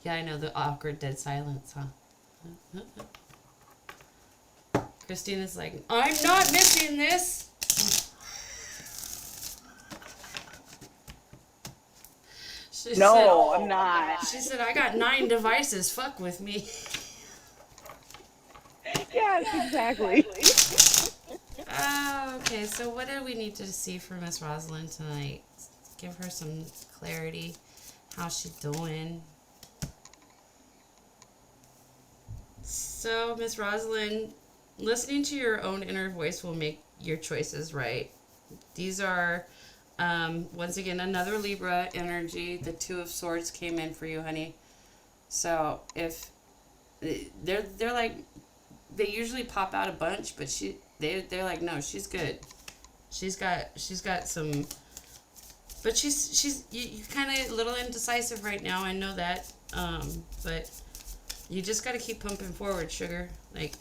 Yeah, I know, the awkward dead silence, huh? Christina's like, I'm not missing this. I'm not. She said, I got 9 devices. Fuck with me. Yes, exactly. Okay, so what do we need to see from Miss Rosalind tonight? Give her some clarity. How's she doing? So, Miss Rosalind, listening to your own inner voice will make your choices right. These are, once again, another Libra energy. The 2 of Swords came in for you, honey. So, if they're like, they usually pop out a bunch, but they're like, no, she's good. She's got some, but she's you kind of a little indecisive right now. I know that, but you just got to keep pumping forward, sugar. Like,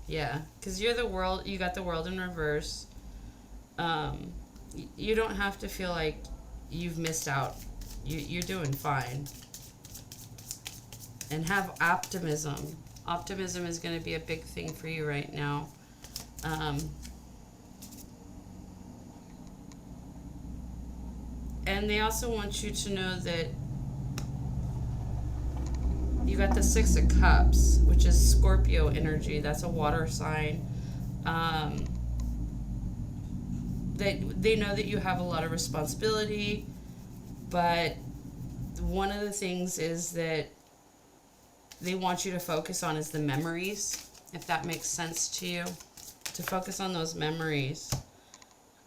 yeah, because you're the world. You got the world in reverse. You don't have to feel like you've missed out. You're doing fine. And have optimism. Optimism is going to be a big thing for you right now. And they also want you to know that you got the 6 of Cups, which is Scorpio energy. That's a water sign. They know that you have a lot of responsibility, but one of the things is that they want you to focus on is the memories, if that makes sense to you, to focus on those memories.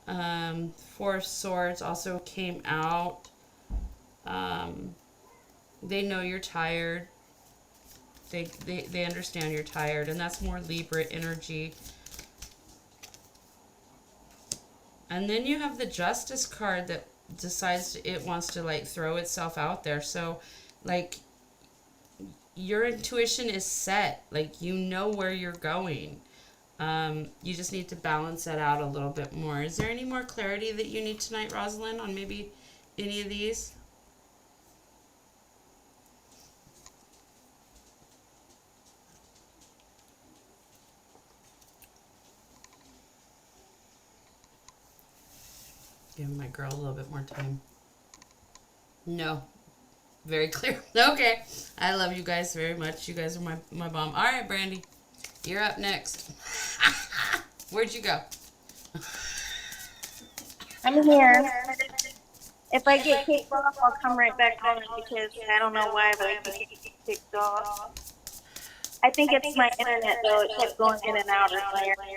4 of Swords also came out. They know you're tired. They understand you're tired, and that's more Libra energy. And then you have the Justice card that decides it wants to like throw itself out there. So like your intuition is set, like you know where you're going. You just need to balance that out a little bit more. Is there any more clarity that you need tonight, Rosalind, on maybe any of these? Give my girl a little bit more time. No. Very clear. Okay. I love you guys very much. You guys are my bomb. All right, Brandy. You're up next. Where'd you go? I'm here. If I get kicked off, I'll come right back on because I don't know why, but I keep getting kicked off. I think it's my internet though. It kept going in and out of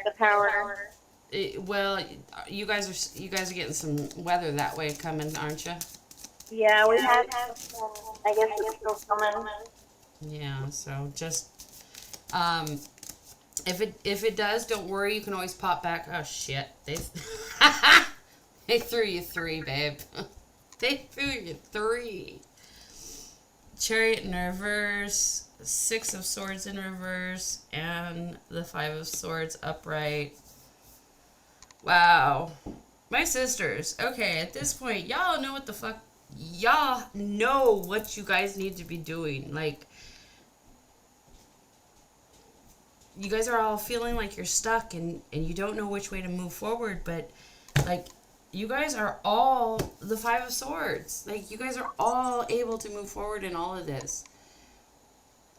the power. Well, you guys are getting some weather that way coming, aren't you? Yeah, we have. I guess it's still coming. Yeah. So just if it does, don't worry. You can always pop back. Oh shit! They threw you 3, babe. They threw you 3. Chariot in reverse, 6 of Swords in reverse, and the 5 of Swords upright. Wow. My sisters. Okay, at this point, y'all know what the fuck. Y'all know what you guys need to be doing. Like, you guys are all feeling like you're stuck and you don't know which way to move forward, but, like, you guys are all the 5 of Swords. Like, you guys are all able to move forward in all of this.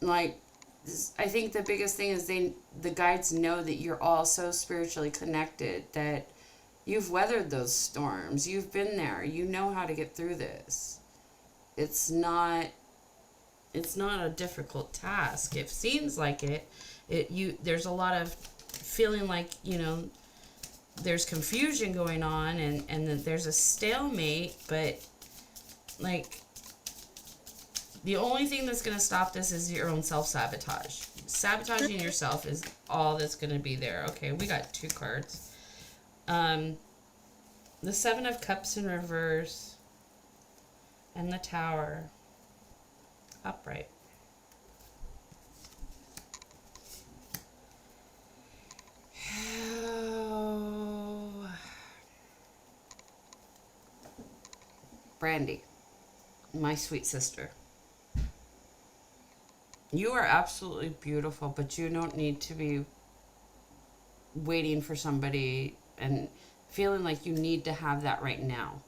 Like, I think the biggest thing is the guides know that you're all so spiritually connected that you've weathered those storms. You've been there. You know how to get through this. It's not a difficult task. It seems like it. There's a lot of feeling like, there's confusion going on and that there's a stalemate, but like the only thing that's going to stop this is your own self-sabotage. Sabotaging yourself is all that's going to be there. Okay, we got 2 cards. The 7 of Cups in reverse and the Tower upright. Brandy, my sweet sister, you are absolutely beautiful, but you don't need to be waiting for somebody and feeling like you need to have that right now.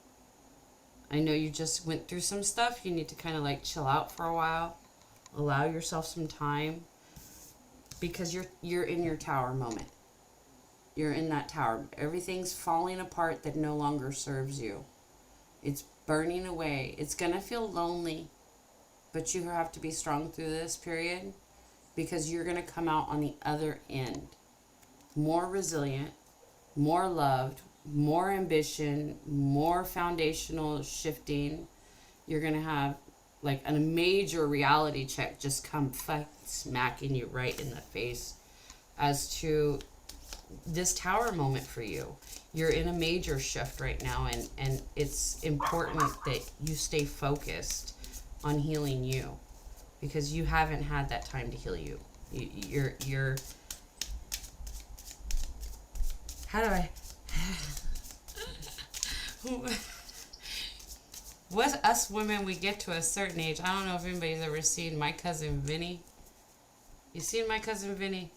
I know you just went through some stuff. You need to kind of like chill out for a while, allow yourself some time, because you're in your tower moment. You're in that tower. Everything's falling apart that no longer serves you. It's burning away. It's going to feel lonely, but you have to be strong through this period because you're going to come out on the other end more resilient, more loved, more ambition, more foundational shifting. You're going to have like a major reality check just come smacking you right in the face as to this tower moment for you. You're in a major shift right now, and it's important that you stay focused on healing you because you haven't had that time to heal you. You're how do I with us women, we get to a certain age. I don't know if anybody's ever seen My Cousin Vinny. You seen My Cousin Vinny?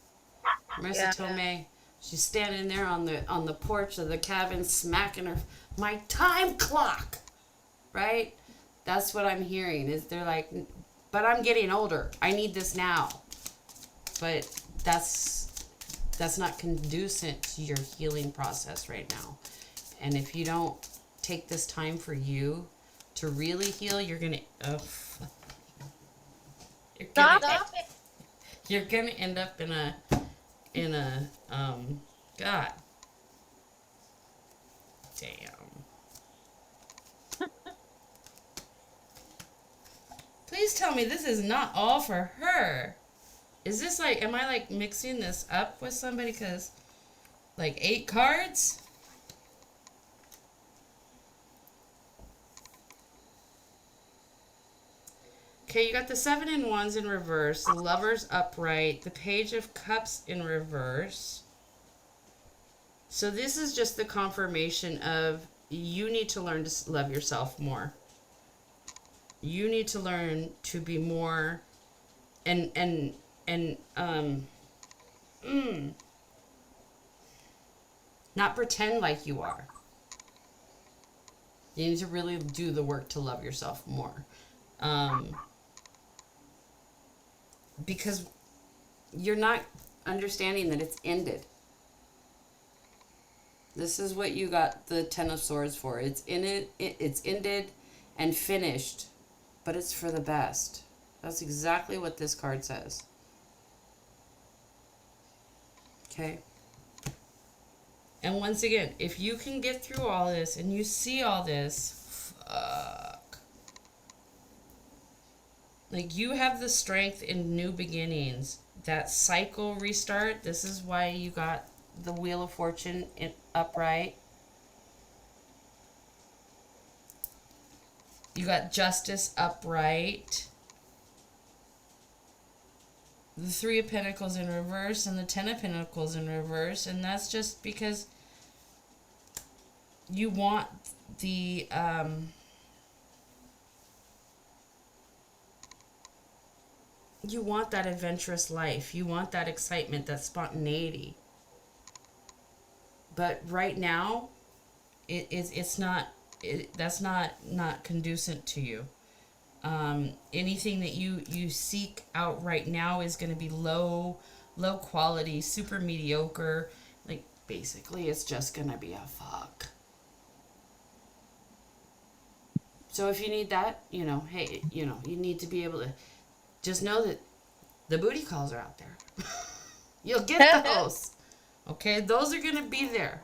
Marissa Tomei. She's standing there on the porch of the cabin smacking my time clock, right? That's what I'm hearing is they're like, but I'm getting older. I need this now. But that's not conducive to your healing process right now. And if you don't take this time for you to really heal, you're gonna you're gonna end up in a God damn. Please tell me this is not all for her. Is this like, am I like mixing this up with somebody? Because like 8 cards? Okay, you got the 7 in Wands in reverse, the Lovers upright, the Page of Cups in reverse. So this is just the confirmation of you need to learn to love yourself more. You need to learn to be more and not pretend like you are. You need to really do the work to love yourself more. Because you're not understanding that it's ended. This is what you got the Ten of Swords for. It's it's ended and finished, but it's for the best. That's exactly what this card says. Okay? And once again, if you can get through all this and you see all this, fuck. Like, you have the strength in new beginnings. That cycle restart, this is why you got the Wheel of Fortune upright. You got Justice upright. The Three of Pentacles in reverse and the Ten of Pentacles in reverse. And that's just because you want the you want that adventurous life. You want that excitement, that spontaneity. But right now, it's not. That's not conducive to you. Anything that you seek out right now is going to be low quality, super mediocre. Like, basically, it's just going to be a fuck. So if you need that, hey, you need to be able to just know that the booty calls are out there. You'll get those. Okay, those are going to be there.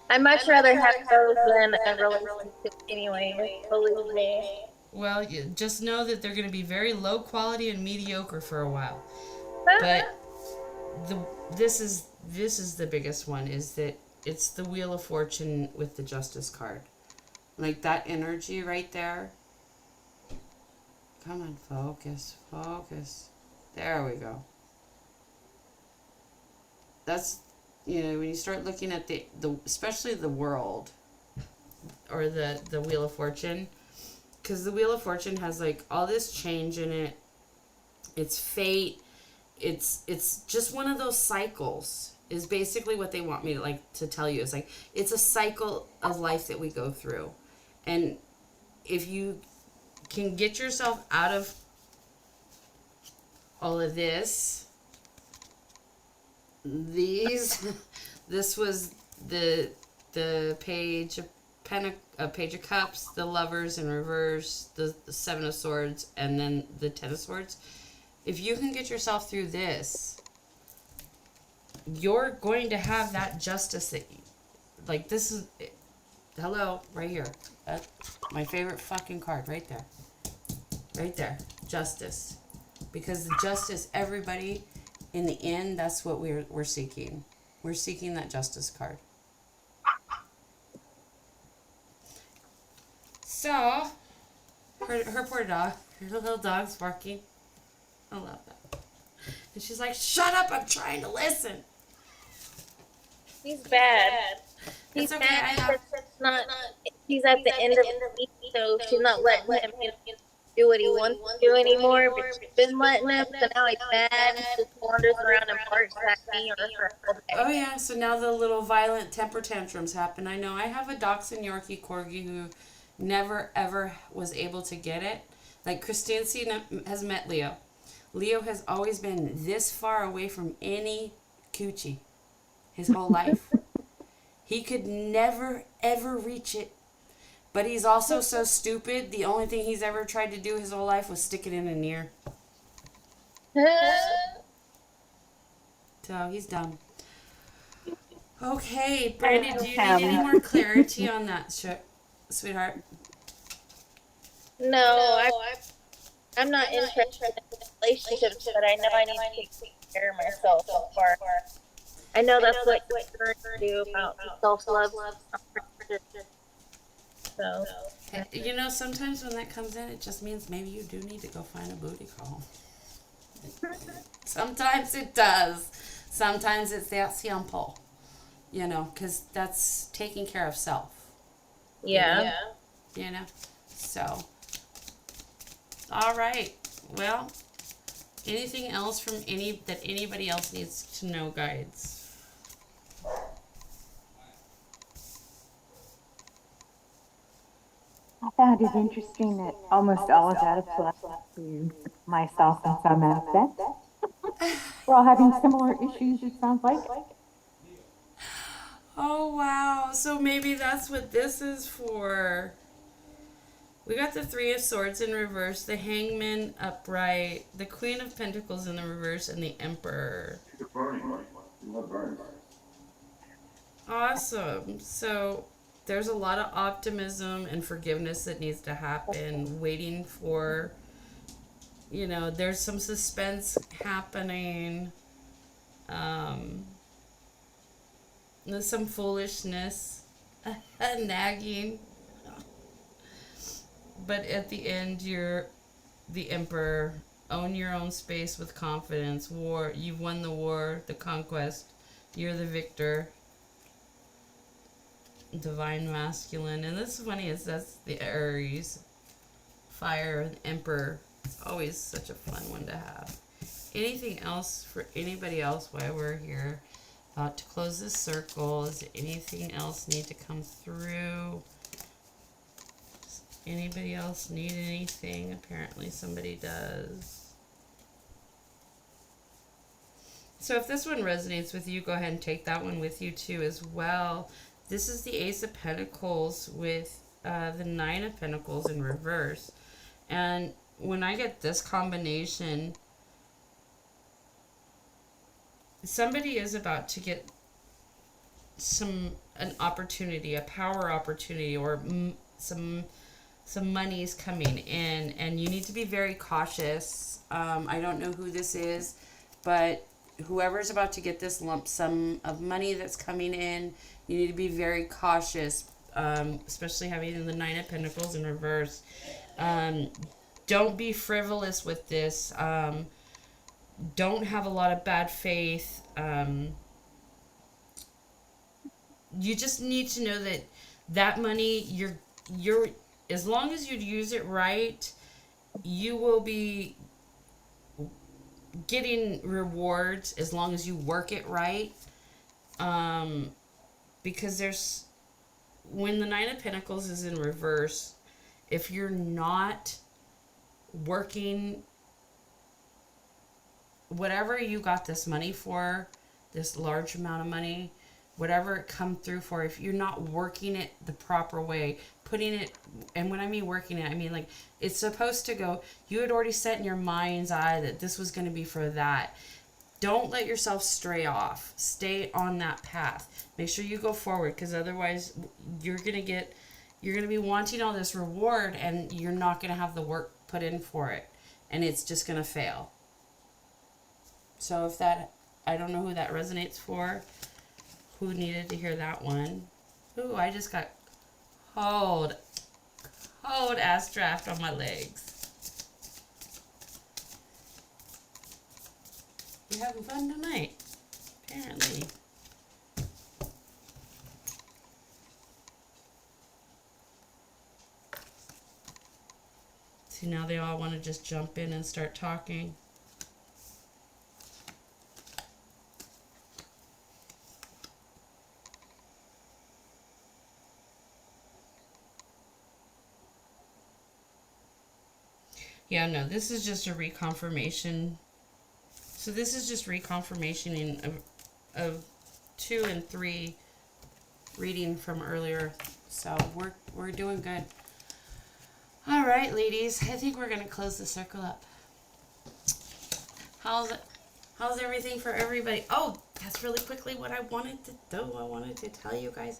I'd much rather have those than a relationship anyway. Believe me. Well, you just know that they're going to be very low quality and mediocre for a while. But this is the biggest one, is that it's the Wheel of Fortune with the Justice card. Like, that energy right there. Come on, focus. There we go. That's, when you start looking at the especially the world, or the Wheel of Fortune, because the Wheel of Fortune has, like, all this change in it. It's fate. It's just one of those cycles, is basically what they want me to tell you. It's like, it's a cycle of life that we go through. And if you can get yourself out of all of this, this was the Page of Page of Cups, the Lovers in reverse, the Seven of Swords, and then the Ten of Swords. If you can get yourself through this, you're going to have that justice that, like, this is, hello, right here. That's my favorite fucking card, right there. Right there. Justice. Because the justice, everybody, in the end, that's what we're seeking. We're seeking that Justice card. So, her poor dog, her little dog's barking. I love that. And she's like, shut up, I'm trying to listen. He's bad. He's It's okay, bad because he's at the end of the week, so she's not letting him do what he wants to do anymore, but she's been letting him, so now he's bad, he just wanders around and barks at me or her all day. Oh yeah, so now the little violent temper tantrums happen. I know I have a Dachshund Yorkie Corgi who never ever was able to get it. Like, Christine has met Leo. Leo has always been this far away from any coochie his whole life. He could never ever reach it. But he's also so stupid, the only thing he's ever tried to do his whole life was stick it in an ear. So he's dumb. Okay, Brandy, do you need any more clarity on that, sweetheart? No, I'm not interested in relationships, but I know I need to take care of myself so far. I know that's what you're going to do about self-love. So. Sometimes when that comes in, it just means maybe you do need to go find a booty call. Sometimes it does. Sometimes it's that simple. you know, because that's taking care of self. Yeah. You know, so all right. Well, anything else from anybody else needs to know, guides? I found it interesting that almost all of that applies to myself in some aspects. We're all having similar issues, it sounds like. Oh wow. So maybe that's what this is for. We got the Three of Swords in reverse, the Hangman upright, the Queen of Pentacles in the reverse, and the Emperor. Awesome. So there's a lot of optimism and forgiveness that needs to happen, waiting for, you know, there's some suspense happening. There's some foolishness, nagging. But at the end, you're the Emperor. Own your own space with confidence. War. You've won the war, the conquest. You're the victor. Divine masculine. And this is funny, is that's the Aries. Fire, Emperor. It's always such a fun one to have. Anything else for anybody else while we're here? About to close this circle. Does anything else need to come through? Does anybody else need anything? Apparently somebody does. So if this one resonates with you, go ahead and take that one with you too as well. This is the Ace of Pentacles with the Nine of Pentacles in reverse. And when I get this combination, somebody is about to get an opportunity, a power opportunity, or some money's coming in, and you need to be very cautious. I don't know who this is, but whoever's about to get this lump sum of money that's coming in, you need to be very cautious, especially having the Nine of Pentacles in reverse. Don't be frivolous with this. Don't have a lot of bad faith. You just need to know that that money, you're as long as you use it right, you will be getting rewards as long as you work it right. Because there's, when the Nine of Pentacles is in reverse, if you're not working whatever you got this money for, this large amount of money, whatever it come through for, if you're not working it the proper way, putting it, and when I mean working it, I mean like it's supposed to go, you had already set in your mind's eye that this was going to be for that. Don't let yourself stray off. Stay on that path. Make sure you go forward, because otherwise you're going to be wanting all this reward and you're not going to have the work put in for it, and it's just going to fail. So if that, I don't know who that resonates for, who needed to hear that one. Ooh, I just got cold ass draft on my legs. You're having fun tonight, apparently. See, now they all want to just jump in and start talking. Yeah, no, this is just a reconfirmation. So this is just reconfirmation of 2 and 3 reading from earlier. So we're doing good. All right, ladies, I think we're gonna close the circle up. How's everything for everybody? Oh, that's really quickly what I wanted to do. I wanted to tell you guys.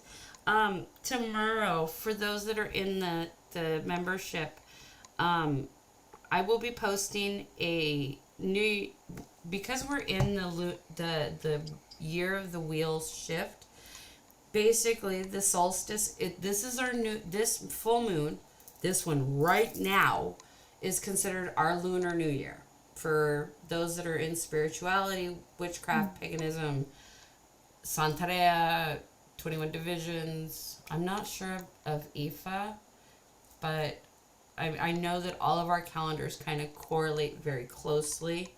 Tomorrow, for those that are in the membership, I will be posting a new, because we're in the year of the wheels shift. Basically, the solstice. This is our this full moon. This one right now is considered our lunar new year. For those that are in spirituality, witchcraft, paganism, Santeria, 21 divisions. I'm not sure of Ifa, but I know that all of our calendars kind of correlate very closely.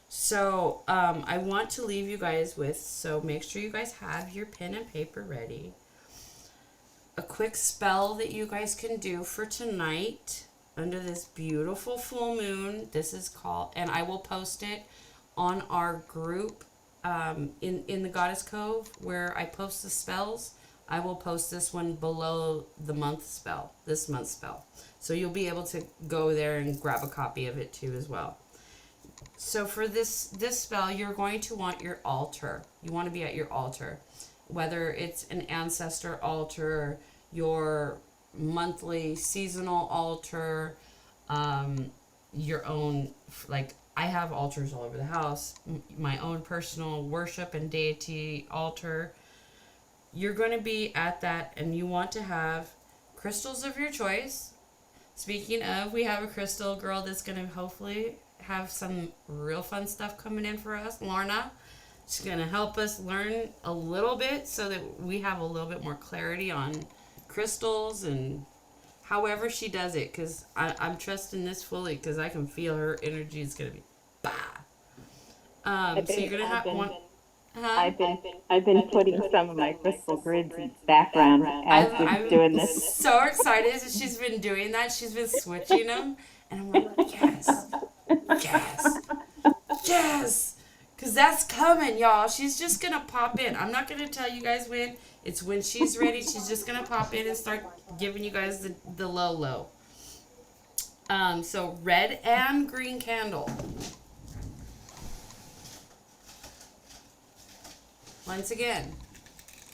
So I want to leave you guys with, so make sure you guys have your pen and paper ready. A quick spell that you guys can do for tonight under this beautiful full moon. This is called, and I will post it on our group in the Goddess Cove where I post the spells. I will post this one below the month spell, this month's spell. So you'll be able to go there and grab a copy of it too as well. So for this spell, you're going to want your altar. You want to be at your altar. Whether it's an ancestor altar, your monthly seasonal altar, your own, like I have altars all over the house, my own personal worship and deity altar. You're going to be at that, and you want to have crystals of your choice. Speaking of, we have a crystal girl that's going to hopefully have some real fun stuff coming in for us, Lorna. She's going to help us learn a little bit so that we have a little bit more clarity on crystals and however she does it, because I'm trusting this fully because I can feel her energy is going to be bah. So you're going to have one. Huh? I've been putting some of my crystal grids in the background as we're doing this. So excited that she's been doing that. She's been switching them, and I'm like, yes, yes, yes. Because that's coming, y'all. She's just going to pop in. I'm not going to tell you guys when. It's when she's ready. She's just going to pop in and start giving you guys the low. So red and green candle. Once again,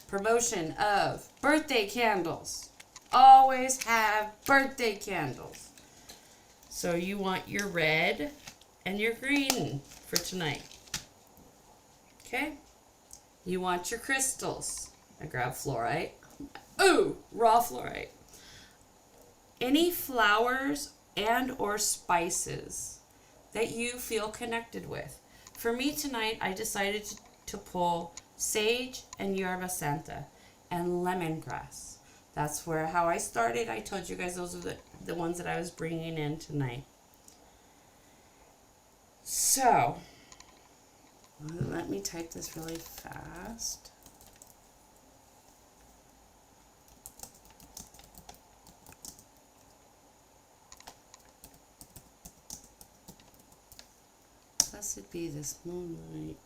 promotion of birthday candles. Always have birthday candles. So you want your red and your green for tonight. Okay, you want your crystals. I grab fluorite. Ooh, raw fluorite. Any flowers and or spices that you feel connected with. For me tonight, I decided to pull sage and yerba santa and lemongrass. That's how I started. I told you guys those are the ones that I was bringing in tonight. So let me type this really fast. Blessed be this moonlight.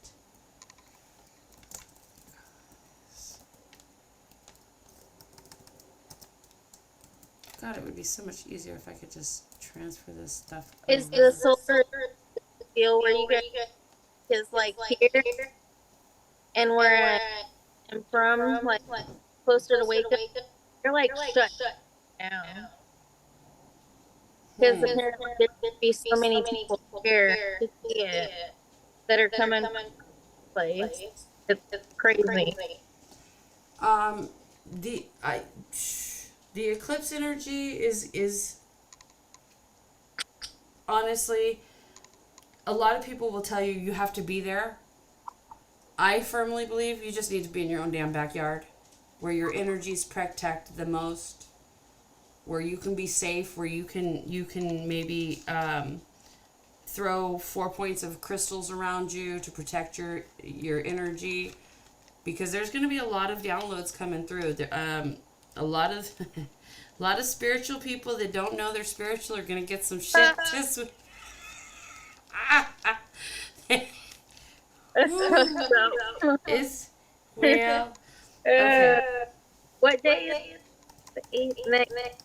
God, it would be so much easier if I could just transfer this stuff. Is over. the solar deal where you guys is like here and where I'm from, like closer to wake up, they're like shut down. Because apparently there would be so many people here to see it that are coming to the place. It's crazy. The eclipse energy is honestly, a lot of people will tell you have to be there. I firmly believe you just need to be in your own damn backyard, where your energy's protected the most, where you can be safe, where you can maybe throw 4 points of crystals around you to protect your energy, because there's going to be a lot of downloads coming through. A lot of spiritual people that don't know they're spiritual are going to get some shit this week. It's well. Okay. What day is the next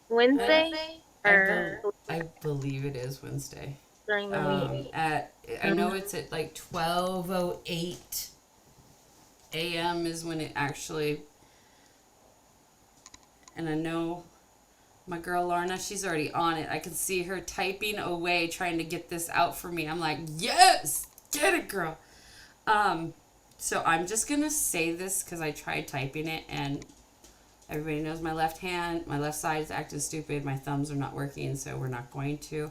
Wednesday? I believe it is Wednesday. During the week. I know it's at like 12:08 a.m. is when it actually. And I know my girl Lorna, she's already on it. I can see her typing away, trying to get this out for me. I'm like, yes, get it, girl. So I'm just going to say this because I tried typing it, and everybody knows my left side is acting stupid. My thumbs are not working, so we're not going to.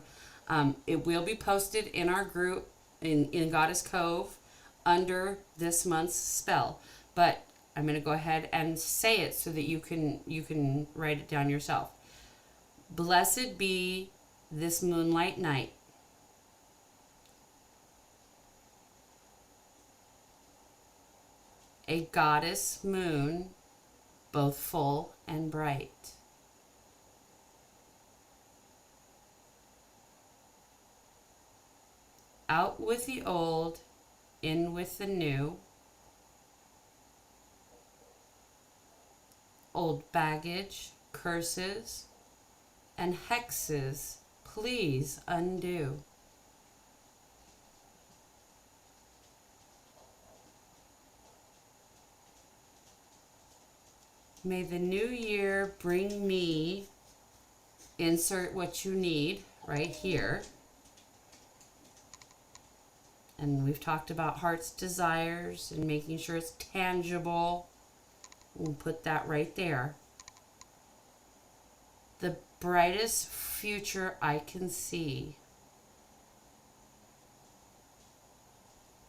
It will be posted in our group in Goddess Cove. under this month's spell, but I'm going to go ahead and say it so that you can write it down yourself. Blessed be this moonlight night. A goddess moon, both full and bright. Out with the old, in with the new. Old baggage, curses, and hexes, please undo. May the new year bring me, insert what you need right here. And we've talked about heart's desires and making sure it's tangible. We'll put that right there. The brightest future I can see.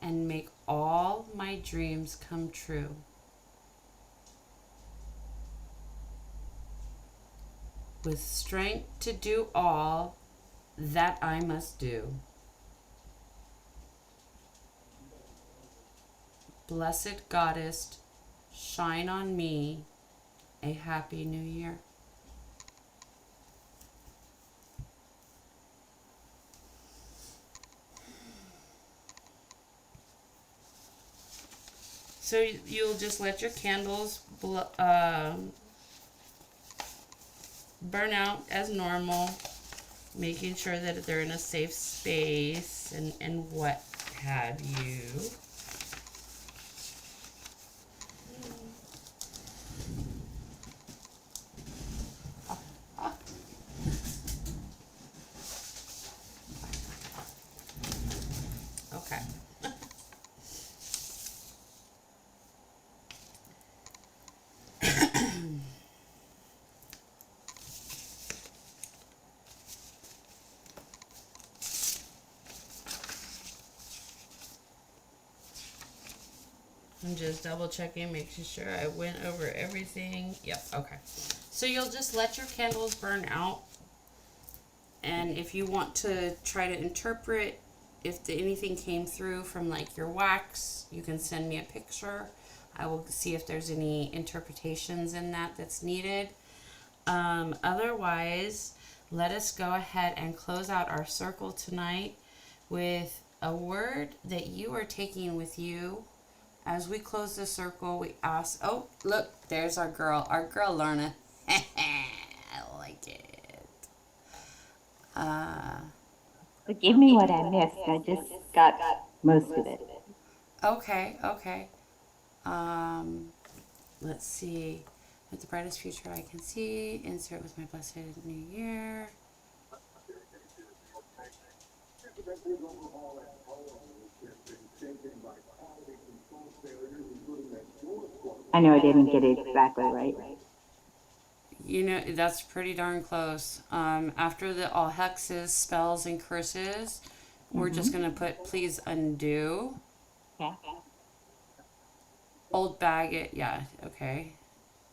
And make all my dreams come true. With strength to do all that I must do. Blessed Goddess, shine on me. A happy new year. So you'll just let your candles burn out as normal, making sure that they're in a safe space and what have you. Okay. I'm just double checking, making sure I went over everything. Yep, okay. So you'll just let your candles burn out. And if you want to try to interpret if anything came through from like your wax, you can send me a picture. I will see if there's any interpretations in that that's needed. Otherwise, let us go ahead and close out our circle tonight with a word that you are taking with you. As we close the circle, we ask, oh, look, there's our girl Lorna. I like it. Forgive me what I missed. I just got most of it. Okay. Let's see. With the brightest future I can see, insert with my blessed new year. I know I didn't get it exactly right. You know, that's pretty darn close. After the all hexes, spells, and curses, we're just going to put please undo. Okay. Old baggage, yeah, okay.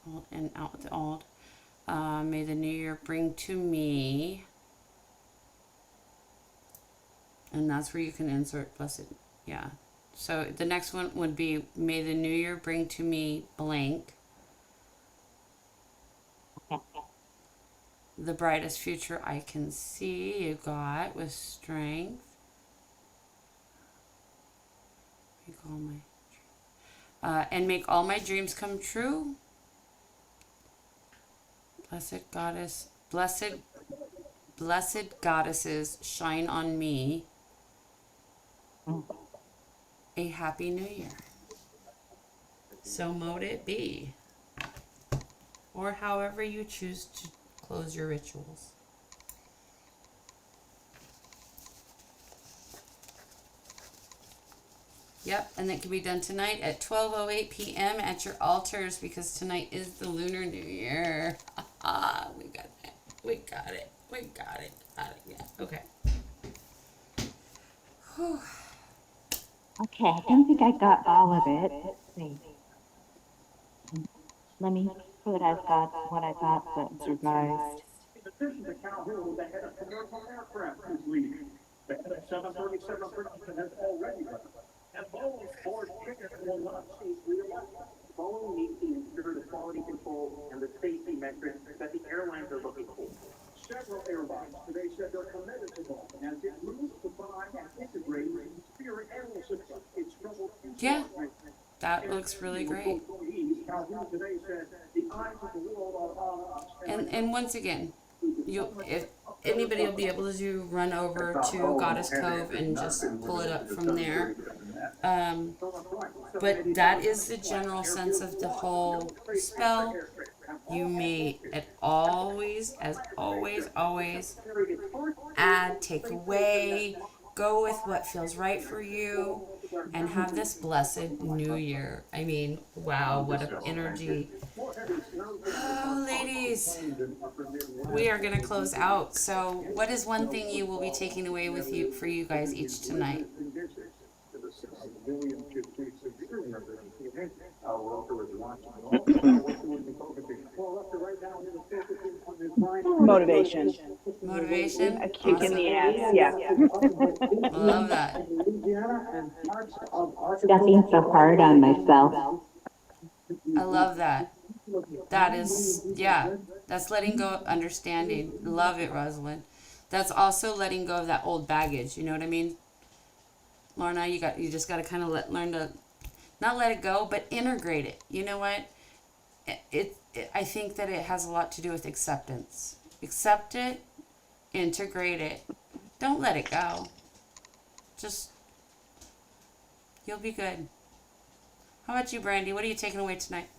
Old and out with the old. May the new year bring to me. And that's where you can insert blessed, yeah. So the next one would be, may the new year bring to me blank. The brightest future I can see, you got, with strength. And make all my dreams come true. Blessed goddesses, shine on me. A happy new year. So mote it be. Or however you choose to close your rituals. Yep, and that can be done tonight at 12:08 p.m. at your altars, because tonight is the Lunar New Year. We got that. We got it. Yeah, okay. Whew. Okay, I don't think I got all of it. Let's see. Let me put what I thought was revised. In addition to Calhoun, the head of commercial aircraft is leaving. The head of 737 production has already left. And Boeing's board chair will not seek re-election. Boeing needs to ensure the quality control and the safety metrics that the airlines are looking for. Several airlines today said they're committed to Boeing as it moves to buy and integrate Spirit Aero Systems. Its troubled Yeah, that looks really great. Calhoun today said the eyes of the world are on us. And once again, if anybody will be able to run over to Goddess Cove and just pull it up from there. But that is the general sense of the whole spell. You may as always add, take away, go with what feels right for you, and have this blessed new year. I mean, wow, what an energy. Oh, ladies, we are going to close out. So what is one thing you will be taking away with you for you guys each tonight? Motivation. Motivation? A kick in the ass. Awesome. Yeah. Love that. Stop being so hard on myself. I love that. That is, yeah, that's letting go of understanding. Love it, Rosalind. That's also letting go of that old baggage. You know what I mean? Lorna, you just got to kind of learn to not let it go, but integrate it. You know what? I think that it has a lot to do with acceptance. Accept it, integrate it. Don't let it go. Just, you'll be good. How about you, Brandy? What are you taking away tonight?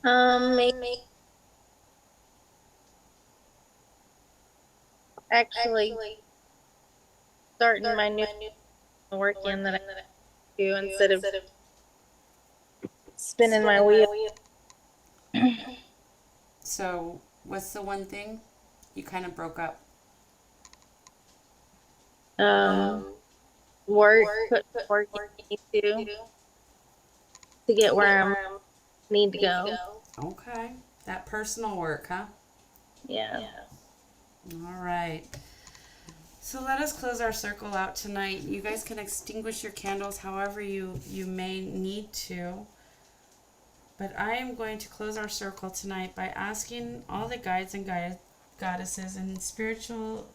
Maybe actually starting my new work in that I do instead of spinning my wheel. So, what's the one thing? You kind of broke up. Work, put work into to get where I need to go. Okay. That personal work, huh? Yeah. All right. So let us close our circle out tonight. You guys can extinguish your candles however you may need to. But I am going to close our circle tonight by asking all the guides and goddesses and spiritual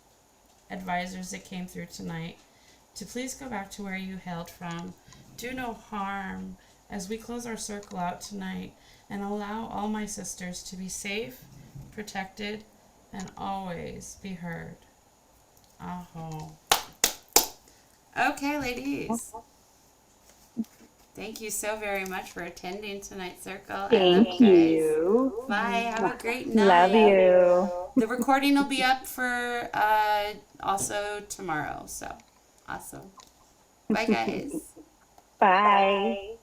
advisors that came through tonight to please go back to where you hailed from. Do no harm as we close our circle out tonight, and allow all my sisters to be safe, protected, and always be heard. Aho. Okay, ladies. Thank you so very much for attending tonight's circle. Thank you. Bye. Have a great night. Love you. The recording will be up for also tomorrow. So awesome. Bye, guys. Bye.